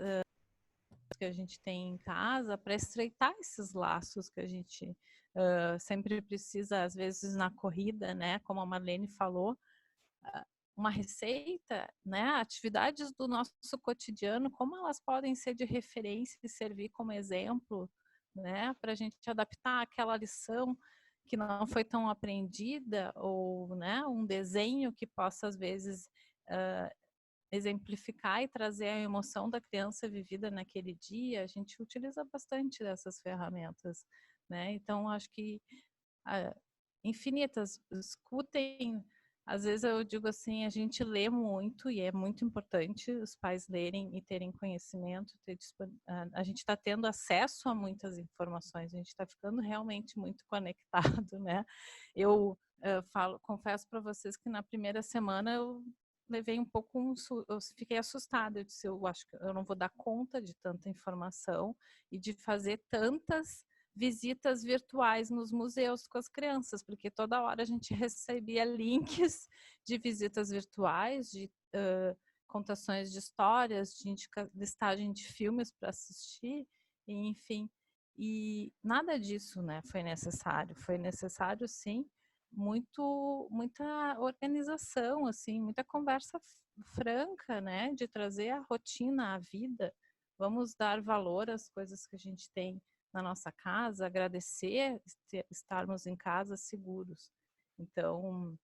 Speaker 5: que a gente tem em casa para estreitar esses laços que a gente sempre precisa, às vezes na corrida, né, como a Marlene falou, uma receita, né, atividades do nosso cotidiano, como elas podem ser de referência e servir como exemplo, né, para a gente adaptar aquela lição que não foi tão aprendida, ou, né, um desenho que possa, às vezes, exemplificar e trazer a emoção da criança vivida naquele dia. A gente utiliza bastante dessas ferramentas, né? Então, acho que infinitas, escutem. Às vezes eu digo assim, a gente lê muito e é muito importante os pais lerem e terem conhecimento. A gente está tendo acesso a muitas informações, a gente está ficando realmente muito conectado, né? Eu confesso para vocês que na primeira semana eu levei um pouco, eu fiquei assustada. Eu disse, eu acho que eu não vou dar conta de tanta informação e de fazer tantas visitas virtuais nos museus com as crianças, porque toda hora a gente recebia links de visitas virtuais, de contações de histórias, de listagem de filmes para assistir, e, enfim, e nada disso, né, foi necessário. Foi necessário, sim, muita organização, assim, muita conversa franca, né, de trazer a rotina, a vida. Vamos dar valor às coisas que a gente tem na nossa casa, agradecer estarmos em casa seguros. Então,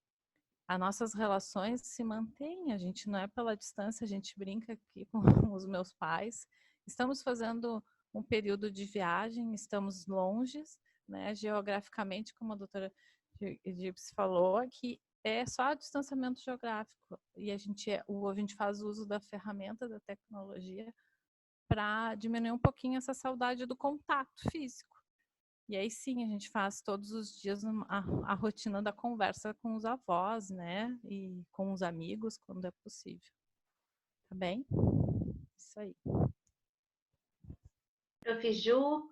Speaker 5: as nossas relações se mantêm, a gente não é pela distância, a gente brinca aqui com os meus pais. Estamos fazendo um período de viagem, estamos longes, né, geograficamente, como a doutora Gibbs falou, que é só distanciamento geográfico, e a gente faz uso da ferramenta, da tecnologia, para diminuir um pouquinho essa saudade do contato físico. E aí sim, a gente faz todos os dias a rotina da conversa com os avós, né? E com os amigos, quando é possível. Tá bem? Isso aí.
Speaker 1: Prof. Ju?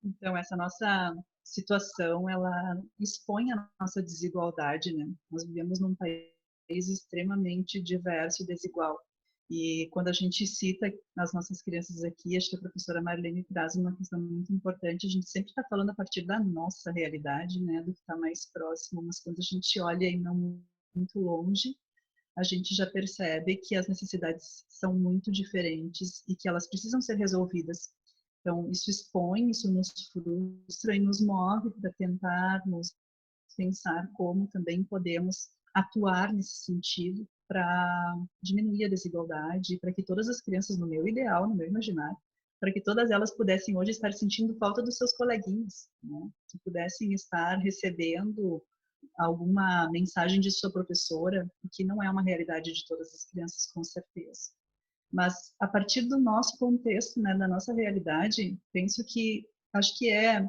Speaker 7: Então, essa nossa situação, ela expõe a nossa desigualdade, né? Nós vivemos num país extremamente diverso e desigual. E quando a gente cita as nossas crianças aqui, acho que a professora Marlene traz uma questão muito importante. A gente sempre está falando a partir da nossa realidade, né, do que está mais próximo, mas quando a gente olha e não muito longe, a gente já percebe que as necessidades são muito diferentes e que elas precisam ser resolvidas. Então, isso expõe, isso nos frustra e nos move para tentarmos pensar como também podemos atuar nesse sentido para diminuir a desigualdade, para que todas as crianças, no meu ideal, no meu imaginário, para que todas elas pudessem hoje estar sentindo falta dos seus coleguinhas, né? Que pudessem estar recebendo alguma mensagem de sua professora, o que não é uma realidade de todas as crianças, com certeza. Mas a partir do nosso contexto, né, da nossa realidade, acho que é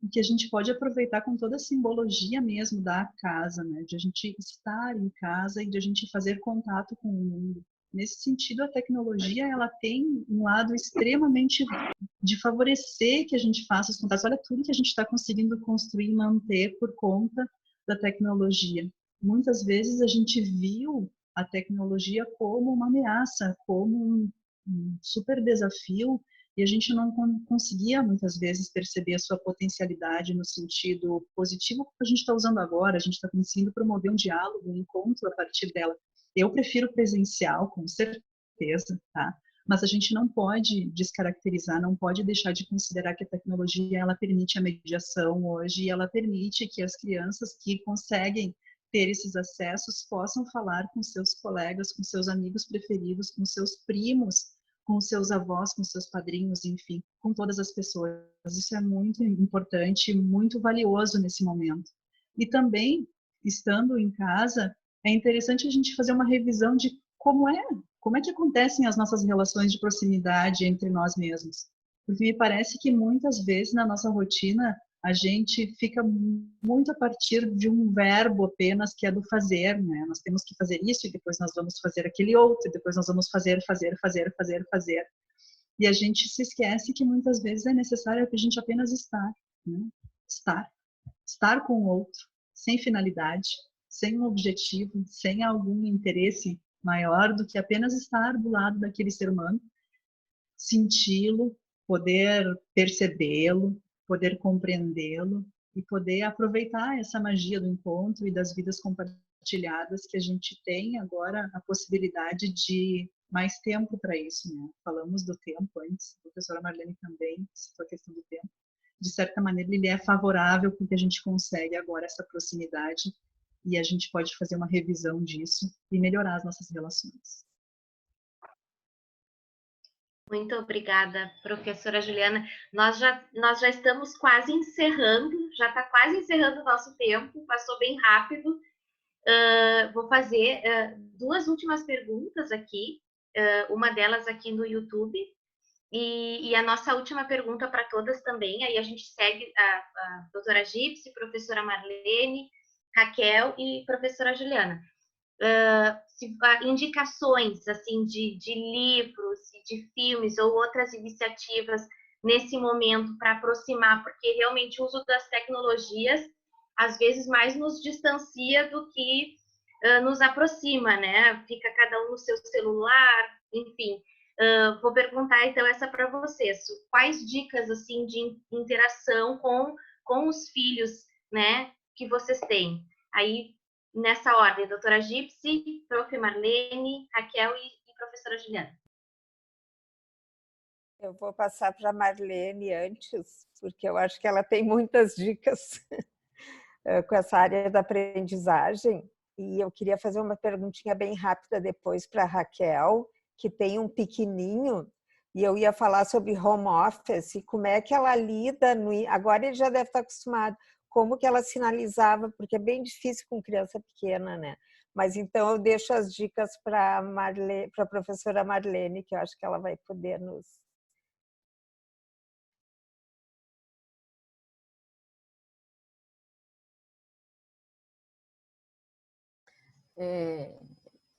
Speaker 7: o que a gente pode aproveitar com toda a simbologia mesmo da casa, né, de a gente estar em casa e de a gente fazer contato com o mundo. Nesse sentido, a tecnologia, ela tem um lado extremamente de favorecer que a gente faça os contatos. Olha tudo que a gente está conseguindo construir e manter por conta da tecnologia. Muitas vezes a gente viu a tecnologia como uma ameaça, como um super desafio, e a gente não conseguia muitas vezes perceber a sua potencialidade no sentido positivo que a gente está usando agora. A gente está conseguindo promover um diálogo, um encontro a partir dela. Eu prefiro presencial, com certeza, tá? Mas a gente não pode descaracterizar, não pode deixar de considerar que a tecnologia, ela permite a mediação hoje, e ela permite que as crianças que conseguem ter esses acessos possam falar com seus colegas, com seus amigos preferidos, com seus primos, com seus avós, com seus padrinhos, enfim, com todas as pessoas. Isso é muito importante, muito valioso nesse momento. E também estando em casa, é interessante a gente fazer uma revisão de como é que acontecem as nossas relações de proximidade entre nós mesmos. Porque me parece que muitas vezes na nossa rotina a gente fica muito a partir de um verbo apenas, que é do fazer, né? Nós temos que fazer isso e depois nós vamos fazer aquele outro, e depois nós vamos fazer. E a gente se esquece que muitas vezes é necessário a gente apenas estar, né? Estar com o outro, sem finalidade, sem um objetivo, sem algum interesse maior do que apenas estar do lado daquele ser humano, senti-lo, poder percebê-lo, poder compreendê-lo e poder aproveitar essa magia do encontro e das vidas compartilhadas, que a gente tem agora a possibilidade de mais tempo para isso, né? Falamos do tempo antes, a professora Marlene também citou a questão do tempo. De certa maneira, ele é favorável porque a gente consegue agora essa proximidade e a gente pode fazer uma revisão disso e melhorar as nossas relações.
Speaker 1: Muito obrigada, professora Juliana. Nós já estamos quase encerrando, já está quase encerrando o nosso tempo, passou bem rápido. Vou fazer duas últimas perguntas aqui, uma delas aqui no YouTube, e a nossa última pergunta para todas também, aí a gente segue a doutora Gipsy, professora Marlene, Raquel e professora Juliana. Indicações assim de livros, de filmes ou outras iniciativas nesse momento para aproximar, porque realmente o uso das tecnologias às vezes mais nos distancia do que nos aproxima, né? Fica cada um no seu celular, enfim. Vou perguntar então essa para vocês. Quais dicas assim de interação com os filhos, né, que vocês têm? Aí nessa ordem, doutora Gipsy, prof. Marlene, Raquel e professora Juliana.
Speaker 3: Eu vou passar para a Marlene antes, porque eu acho que ela tem muitas dicas com essa área da aprendizagem. E eu queria fazer uma perguntinha bem rápida depois para a Raquel, que tem um pequenininho, e eu ia falar sobre home office, e como é que ela lida, agora ele já deve estar acostumado, como que ela sinalizava, porque é bem difícil com criança pequena, né? Mas então eu deixo as dicas para a professora Marlene, que eu acho que ela vai poder nos...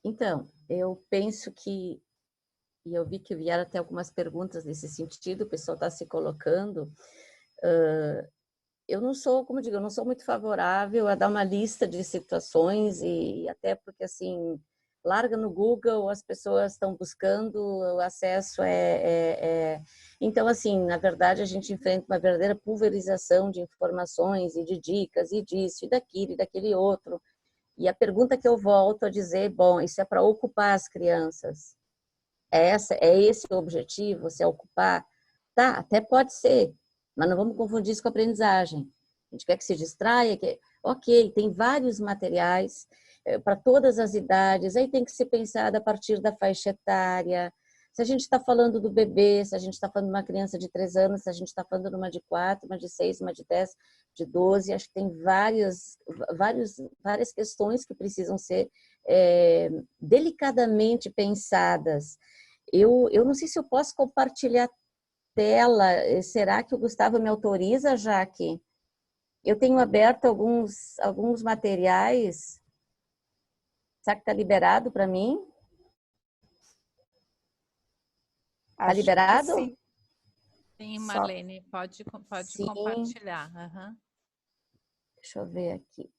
Speaker 4: Então, eu penso que, e eu vi que vieram até algumas perguntas nesse sentido, o pessoal está se colocando, eu não sou, como eu digo, eu não sou muito favorável a dar uma lista de situações, e até porque, assim, larga no Google, as pessoas estão buscando, o acesso Então, assim, na verdade, a gente enfrenta uma verdadeira pulverização de informações e de dicas, e disso, e daquele outro. E a pergunta que eu volto a dizer, bom, isso é para ocupar as crianças? É esse o objetivo? Se é ocupar? Tá, até pode ser, mas não vamos confundir isso com aprendizagem. A gente quer que se distraia, ok, tem vários materiais para todas as idades, aí tem que ser pensado a partir da faixa etária. Se a gente está falando do bebê, se a gente está falando de uma criança de 3 anos, se a gente está falando de uma de 4, uma de 6, uma de 10, de 12, acho que tem várias questões que precisam ser delicadamente pensadas. Eu não sei se eu posso compartilhar tela. Será que o Gustavo me autoriza, Jaque? Eu tenho aberto alguns materiais. Será que está liberado para mim? Está liberado?
Speaker 3: Sim.
Speaker 5: Sim, Marlene, pode
Speaker 4: Sim.
Speaker 5: compartilhar. Uhum.
Speaker 4: Deixa eu ver aqui.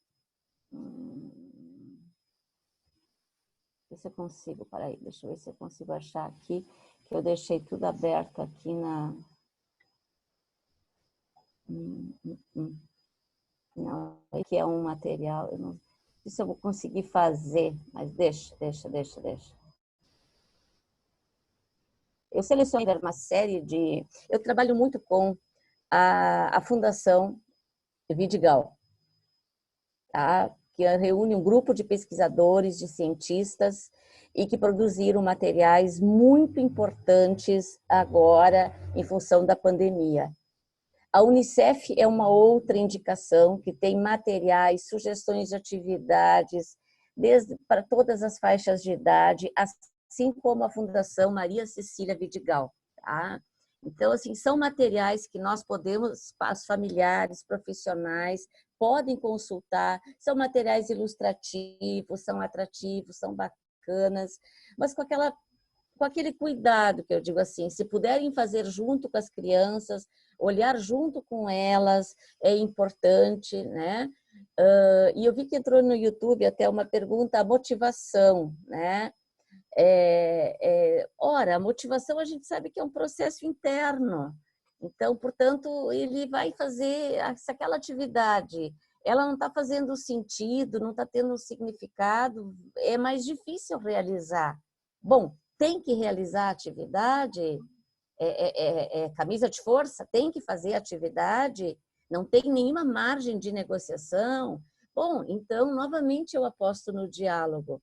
Speaker 4: Ver se eu consigo, peraí, deixa eu ver se eu consigo achar aqui, que eu deixei tudo aberto aqui na... Não, aqui é um material, eu não sei se eu vou conseguir fazer, mas deixa. Eu selecionei uma série de... Eu trabalho muito com a Fundação Vidigal, tá? Que reúne um grupo de pesquisadores, de cientistas, e que produziram materiais muito importantes agora em função da pandemia. A Unicef é uma outra indicação que tem materiais, sugestões de atividades, desde para todas as faixas de idade, assim como a Fundação Maria Cecília Vidigal. Tá? Então, assim, são materiais que nós podemos, os familiares, profissionais, podem consultar, são materiais ilustrativos, são atrativos, são bacanas, mas com aquele cuidado que eu digo assim, se puderem fazer junto com as crianças, olhar junto com elas, é importante, né? E eu vi que entrou no YouTube até uma pergunta, a motivação, né? Ora, a motivação a gente sabe que é um processo interno. Então, portanto, ele vai fazer, se aquela atividade, ela não está fazendo sentido, não está tendo significado, é mais difícil realizar. Bom, tem que realizar a atividade, camisa de força, tem que fazer a atividade, não tem nenhuma margem de negociação. Bom, então, novamente eu aposto no diálogo,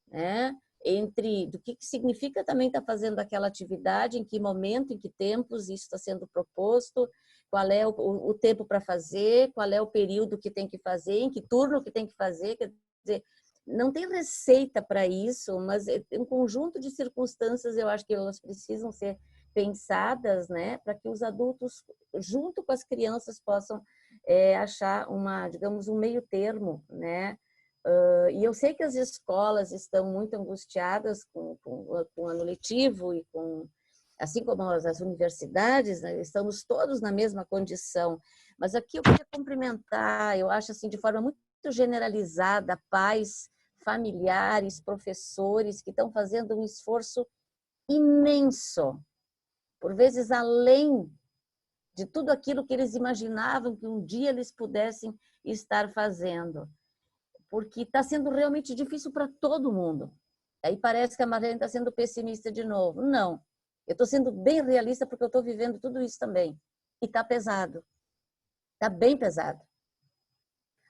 Speaker 4: né? Entre do que significa também estar fazendo aquela atividade, em que momento, em que tempos isso está sendo proposto, qual é o tempo para fazer, qual é o período que tem que fazer, em que turno que tem que fazer, quer dizer, não tem receita para isso, mas um conjunto de circunstâncias eu acho que elas precisam ser pensadas, né, para que os adultos, junto com as crianças, possam achar digamos, um meio termo, né? E eu sei que as escolas estão muito angustiadas com o ano letivo e assim como as universidades, né, estamos todos na mesma condição. Mas aqui eu queria cumprimentar, eu acho assim de forma muito generalizada, pais, familiares, professores que estão fazendo um esforço imenso, por vezes além de tudo aquilo que eles imaginavam que um dia eles pudessem estar fazendo. Porque está sendo realmente difícil para todo mundo. Aí parece que a Marlene está sendo pessimista de novo. Não, eu estou sendo bem realista porque eu estou vivendo tudo isso também. E está pesado, está bem pesado.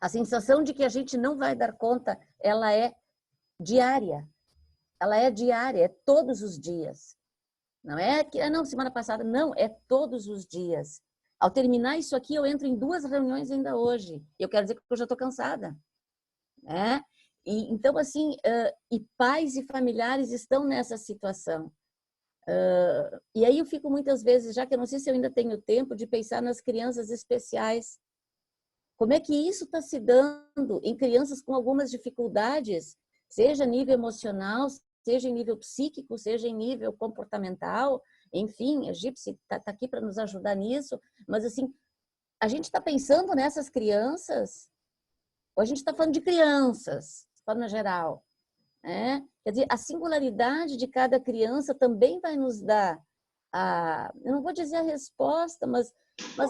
Speaker 4: A sensação de que a gente não vai dar conta, ela é diária. Ela é diária, é todos os dias. Não é que, não, semana passada, não, é todos os dias. Ao terminar isso aqui, eu entro em 2 reuniões ainda hoje. E eu quero dizer que eu já estou cansada. Né? Então, assim, e pais e familiares estão nessa situação. E aí eu fico muitas vezes, já que eu não sei se eu ainda tenho tempo, de pensar nas crianças especiais. Como é que isso está se dando em crianças com algumas dificuldades, seja em nível emocional, seja em nível psíquico, seja em nível comportamental, enfim, a Gypsy está aqui para nos ajudar nisso, mas assim, a gente está pensando nessas crianças. Ou a gente está falando de crianças, de forma geral. Né? Quer dizer, a singularidade de cada criança também vai nos dar, eu não vou dizer a resposta, mas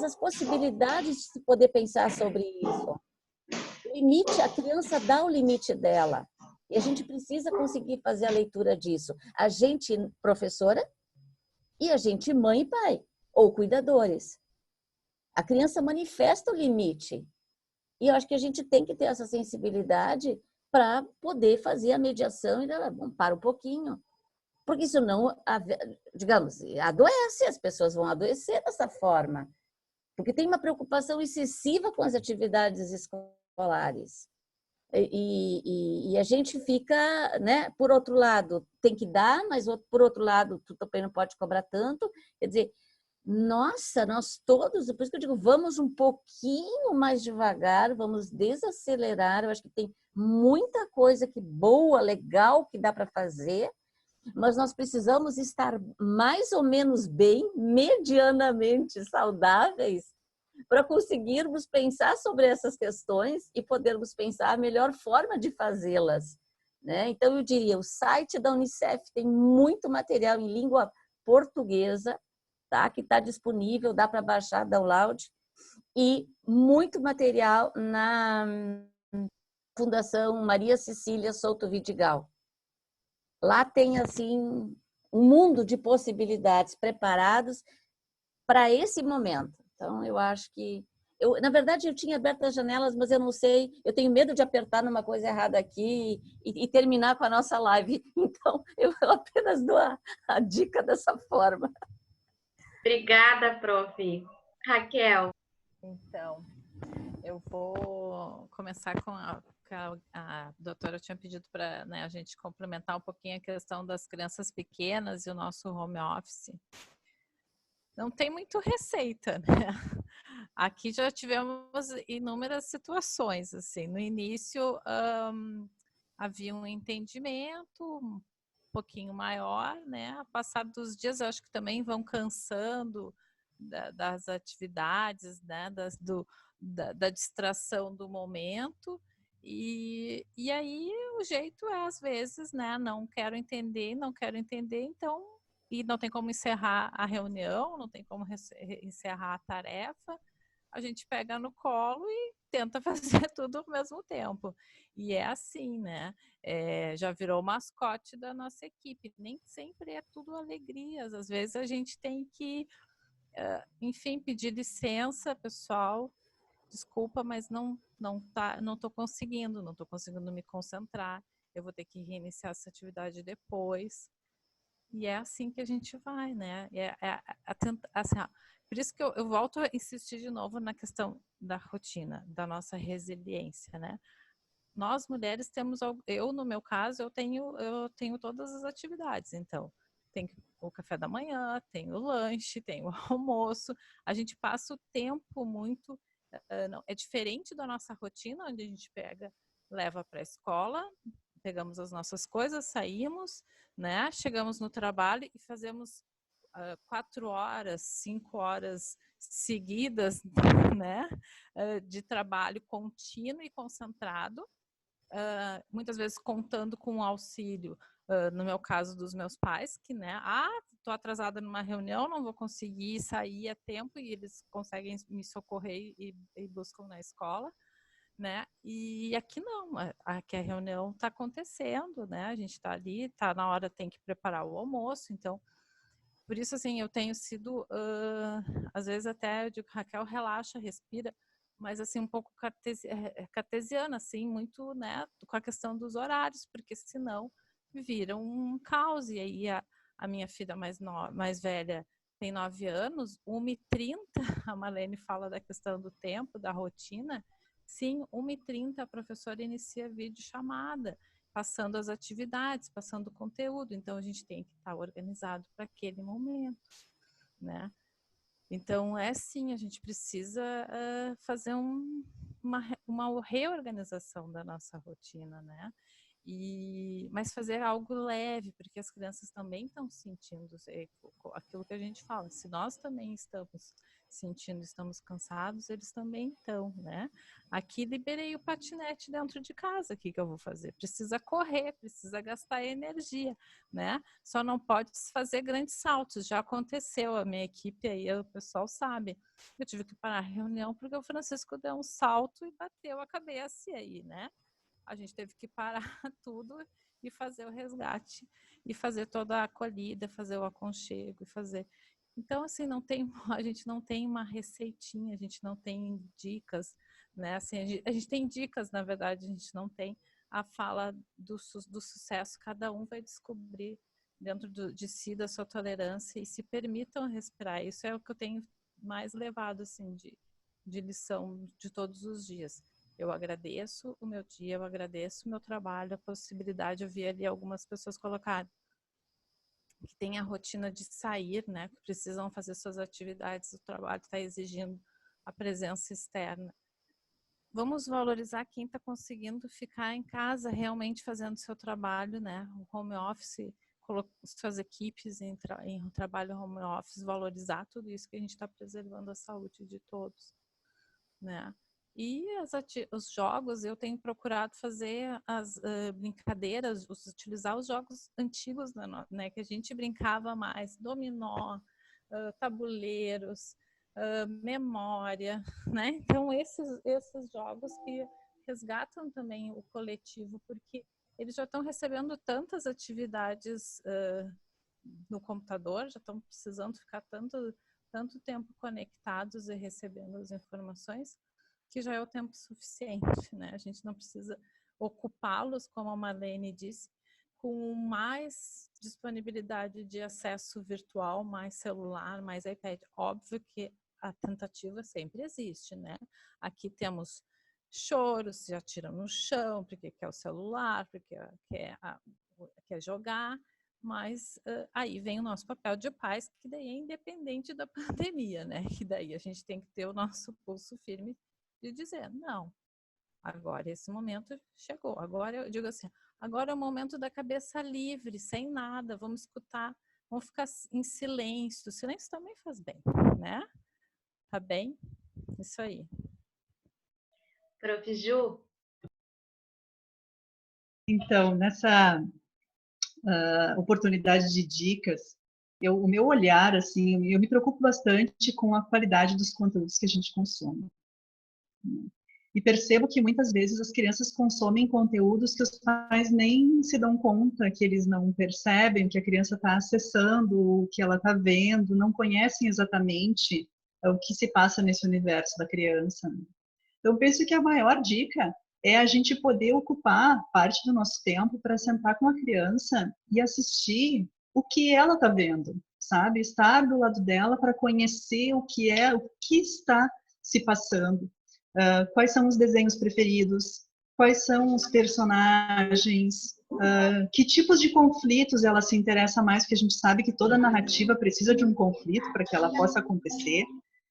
Speaker 4: as possibilidades de se poder pensar sobre isso. O limite, a criança dá o limite dela. E a gente precisa conseguir fazer a leitura disso. A gente, professora, e a gente, mãe e pai, ou cuidadores. A criança manifesta o limite. E eu acho que a gente tem que ter essa sensibilidade para poder fazer a mediação e para um pouquinho. Porque senão, digamos, adoece, as pessoas vão adoecer dessa forma. Porque tem uma preocupação excessiva com as atividades escolares. E a gente fica, né, por outro lado, tem que dar, mas por outro lado, tu também não pode cobrar tanto. Quer dizer, nossa, nós todos, por isso que eu digo, vamos um pouquinho mais devagar, vamos desacelerar. Eu acho que tem muita coisa boa, legal, que dá para fazer, mas nós precisamos estar mais ou menos bem, medianamente saudáveis, para conseguirmos pensar sobre essas questões e podermos pensar a melhor forma de fazê-las. Né? Então, eu diria, o site da Unicef tem muito material em língua portuguesa, tá? Que está disponível, dá para baixar, download, e muito material na Fundação Maria Cecília Souto Vidigal. Lá tem, assim, um mundo de possibilidades preparados para esse momento. Então, eu acho que... na verdade, eu tinha aberto as janelas, mas eu não sei, eu tenho medo de apertar numa coisa errada aqui e terminar com a nossa live. Então, eu apenas dou a dica dessa forma.
Speaker 1: Obrigada, prof. Raquel.
Speaker 5: Então, eu vou começar com a doutora tinha pedido para, né, a gente complementar um pouquinho a questão das crianças pequenas e o nosso home office. Não tem muito receita, né? Aqui já tivemos inúmeras situações, assim. No início, havia um entendimento um pouquinho maior, né? Ao passar dos dias, eu acho que também vão cansando das atividades, né? Da distração do momento. E aí o jeito é, às vezes, né? Não quero entender, então, e não tem como encerrar a reunião, não tem como encerrar a tarefa, a gente pega no colo e tenta fazer tudo ao mesmo tempo. E é assim, né? Já virou mascote da nossa equipe. Nem sempre é tudo alegrias. Às vezes a gente tem que, enfim, pedir licença, pessoal. Desculpa, mas não estou conseguindo me concentrar. Eu vou ter que reiniciar essa atividade depois. E é assim que a gente vai, né? Assim, ó, por isso que eu volto a insistir de novo na questão da rotina, da nossa resiliência, né? Nós mulheres temos, eu no meu caso, eu tenho todas as atividades, então tem o café da manhã, tem o lanche, tem o almoço, a gente passa o tempo muito, não, é diferente da nossa rotina, onde a gente leva para a escola, pegamos as nossas coisas, saímos, né? Chegamos no trabalho e fazemos 4 horas, 5 horas seguidas, né? De trabalho contínuo e concentrado, muitas vezes contando com o auxílio, no meu caso, dos meus pais, que, né? Estou atrasada numa reunião, não vou conseguir sair a tempo, e eles conseguem me socorrer e buscam na escola. Né? E aqui não, aqui a reunião está acontecendo, né? A gente está ali, está na hora, tem que preparar o almoço, então, por isso, assim, eu tenho sido, às vezes até eu digo, Raquel, relaxa, respira, mas assim, um pouco cartesiana, assim, muito, né, com a questão dos horários, porque senão vira um caos, e aí a minha filha mais velha tem 9 anos, 1h30, a Marlene fala da questão do tempo, da rotina. Sim, 1h30 a professora inicia a videochamada, passando as atividades, passando o conteúdo. Então, a gente tem que estar organizado para aquele momento, né? Então, sim, a gente precisa fazer uma reorganização da nossa rotina, né? Mas fazer algo leve, porque as crianças também estão sentindo aquilo que a gente fala. Se nós também estamos sentindo, estamos cansados, eles também estão, né? Aqui liberei o patinete dentro de casa, o que eu vou fazer? Precisa correr, precisa gastar energia, né? Só não pode fazer grandes saltos. Já aconteceu, a minha equipe aí, o pessoal sabe. Eu tive que parar a reunião porque o Francisco deu um salto e bateu a cabeça, e aí, né? A gente teve que parar tudo e fazer o resgate, e fazer toda a acolhida, fazer o aconchego, e fazer... Então, assim, a gente não tem uma receitinha, a gente não tem dicas, né? Assim, a gente tem dicas, na verdade, a gente não tem a fala do sucesso. Cada um vai descobrir dentro de si, da sua tolerância, e se permitam respirar. Isso é o que eu tenho mais levado, assim, de lição de todos os dias. Eu agradeço o meu dia, eu agradeço o meu trabalho, a possibilidade. Eu vi ali algumas pessoas colocarem que tem a rotina de sair, né? Que precisam fazer suas atividades, o trabalho está exigindo a presença externa. Vamos valorizar quem está conseguindo ficar em casa realmente fazendo seu trabalho, né? O home office, suas equipes em trabalho home office, valorizar tudo isso, que a gente está preservando a saúde de todos, né? E os jogos, eu tenho procurado fazer as brincadeiras, utilizar os jogos antigos, né, que a gente brincava mais, dominó, tabuleiros, memória, né? Então, esses jogos que resgatam também o coletivo, porque eles já estão recebendo tantas atividades no computador, já estão precisando ficar tanto tempo conectados e recebendo as informações, que já é o tempo suficiente, né? A gente não precisa ocupá-los, como a Marlene disse, com mais disponibilidade de acesso virtual, mais celular, mais iPad. Óbvio que a tentativa sempre existe, né? Aqui temos choro, se atira no chão, porque quer o celular, porque quer jogar, mas aí vem o nosso papel de pais, que daí é independente da pandemia, né? Que daí a gente tem que ter o nosso pulso firme de dizer, não, agora esse momento chegou, agora eu digo assim, agora é o momento da cabeça livre, sem nada, vamos escutar, vamos ficar em silêncio, o silêncio também faz bem, né? Tá bem? Isso aí.
Speaker 1: Prof. Ju?
Speaker 7: Então, nessa oportunidade de dicas, o meu olhar, assim, eu me preocupo bastante com a qualidade dos conteúdos que a gente consome. E percebo que muitas vezes as crianças consomem conteúdos que os pais nem se dão conta, que eles não percebem, que a criança está acessando, o que ela está vendo, não conhecem exatamente o que se passa nesse universo da criança. Então, penso que a maior dica é a gente poder ocupar parte do nosso tempo para sentar com a criança e assistir o que ela está vendo, sabe? Estar do lado dela para conhecer o que está se passando. Quais são os desenhos preferidos, quais são os personagens, que tipos de conflitos ela se interessa mais, porque a gente sabe que toda narrativa precisa de um conflito para que ela possa acontecer.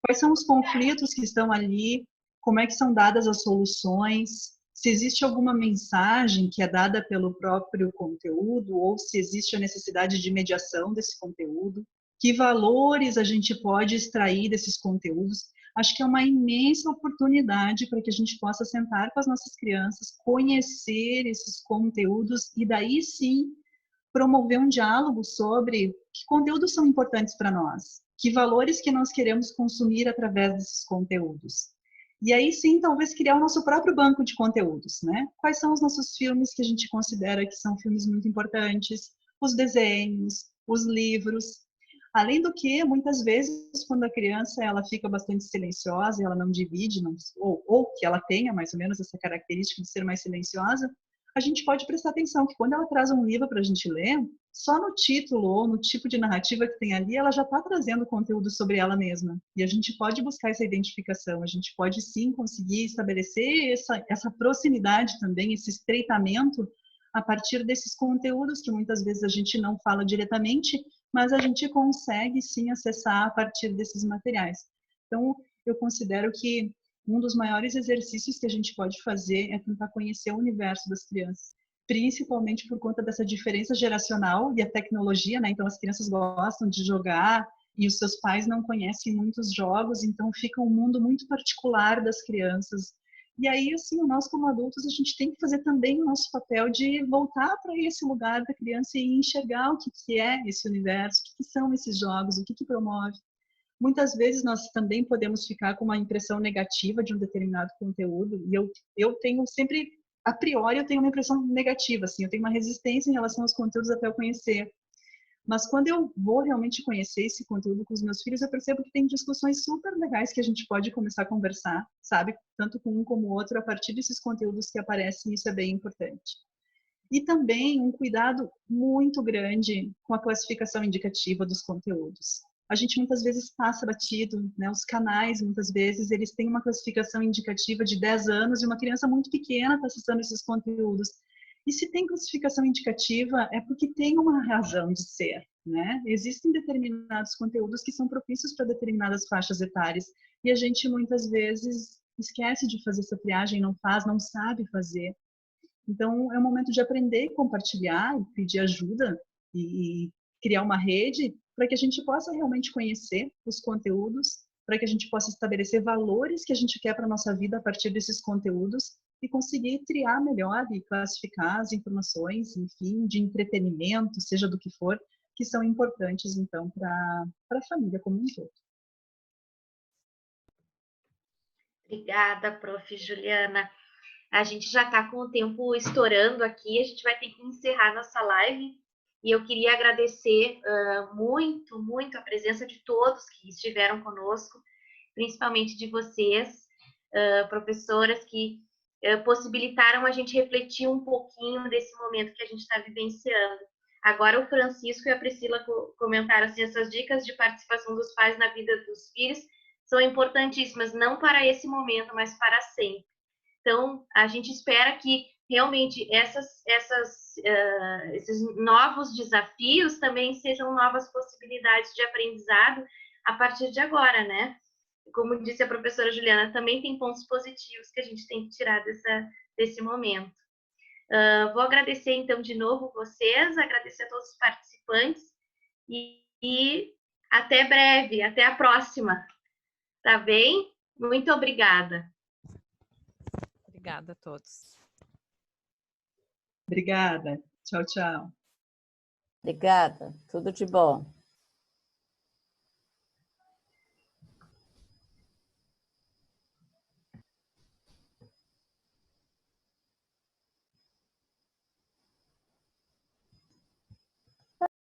Speaker 7: Quais são os conflitos que estão ali, como é que são dadas as soluções, se existe alguma mensagem que é dada pelo próprio conteúdo, ou se existe a necessidade de mediação desse conteúdo, que valores a gente pode extrair desses conteúdos. Acho que é uma imensa oportunidade para que a gente possa sentar com as nossas crianças, conhecer esses conteúdos e daí sim promover um diálogo sobre que conteúdos são importantes para nós, que valores que nós queremos consumir através desses conteúdos. E aí sim, talvez criar o nosso próprio banco de conteúdos, né? Quais são os nossos filmes que a gente considera que são filmes muito importantes, os desenhos, os livros. Além do que, muitas vezes, quando a criança ela fica bastante silenciosa, ela não divide, ou que ela tenha mais ou menos essa característica de ser mais silenciosa, a gente pode prestar atenção que quando ela traz um livro para a gente ler, só no título ou no tipo de narrativa que tem ali, ela já está trazendo conteúdo sobre ela mesma. E a gente pode buscar essa identificação, a gente pode sim conseguir estabelecer essa proximidade também, esse estreitamento a partir desses conteúdos que muitas vezes a gente não fala diretamente, mas a gente consegue sim acessar a partir desses materiais. Então, eu considero que um dos maiores exercícios que a gente pode fazer é tentar conhecer o universo das crianças, principalmente por conta dessa diferença geracional e a tecnologia, né? Então, as crianças gostam de jogar e os seus pais não conhecem muitos jogos, então fica um mundo muito particular das crianças. E aí, assim, nós como adultos, a gente tem que fazer também o nosso papel de voltar para esse lugar da criança e enxergar o que é esse universo, o que são esses jogos, o que promove. Muitas vezes nós também podemos ficar com uma impressão negativa de um determinado conteúdo, e eu tenho sempre, a priori, eu tenho uma impressão negativa, assim, eu tenho uma resistência em relação aos conteúdos até eu conhecer. Mas quando eu vou realmente conhecer esse conteúdo com os meus filhos, eu percebo que tem discussões super legais que a gente pode começar a conversar, sabe? Tanto com um como o outro, a partir desses conteúdos que aparecem, isso é bem importante. E também um cuidado muito grande com a classificação indicativa dos conteúdos. A gente muitas vezes passa batido, né? Os canais, muitas vezes, eles têm uma classificação indicativa de 10 anos e uma criança muito pequena está acessando esses conteúdos. E se tem classificação indicativa, é porque tem uma razão de ser, né? Existem determinados conteúdos que são propícios para determinadas faixas etárias e a gente muitas vezes esquece de fazer essa triagem, não faz, não sabe fazer. Então, é um momento de aprender e compartilhar, e pedir ajuda e criar uma rede para que a gente possa realmente conhecer os conteúdos, para que a gente possa estabelecer valores que a gente quer para a nossa vida a partir desses conteúdos e conseguir triar melhor e classificar as informações, enfim, de entretenimento, seja do que for, que são importantes, então, para a família como um todo.
Speaker 1: Obrigada, Prof. Juliana. A gente já está com o tempo estourando aqui, a gente vai ter que encerrar nossa live. E eu queria agradecer muito, muito a presença de todos que estiveram conosco, principalmente de vocês, professoras, que possibilitaram a gente refletir um pouquinho desse momento que a gente está vivenciando. Agora o Francisco e a Priscila comentaram assim, essas dicas de participação dos pais na vida dos filhos são importantíssimas, não para esse momento, mas para sempre. Então, a gente espera que realmente esses novos desafios também sejam novas possibilidades de aprendizado a partir de agora, né? Como disse a professora Juliana, também tem pontos positivos que a gente tem que tirar desse momento. Vou agradecer, então, de novo vocês, agradecer a todos os participantes e até breve, até a próxima. Tá bem? Muito obrigada.
Speaker 5: Obrigada a todos.
Speaker 7: Obrigada. Tchau, tchau.
Speaker 4: Obrigada. Tudo de bom.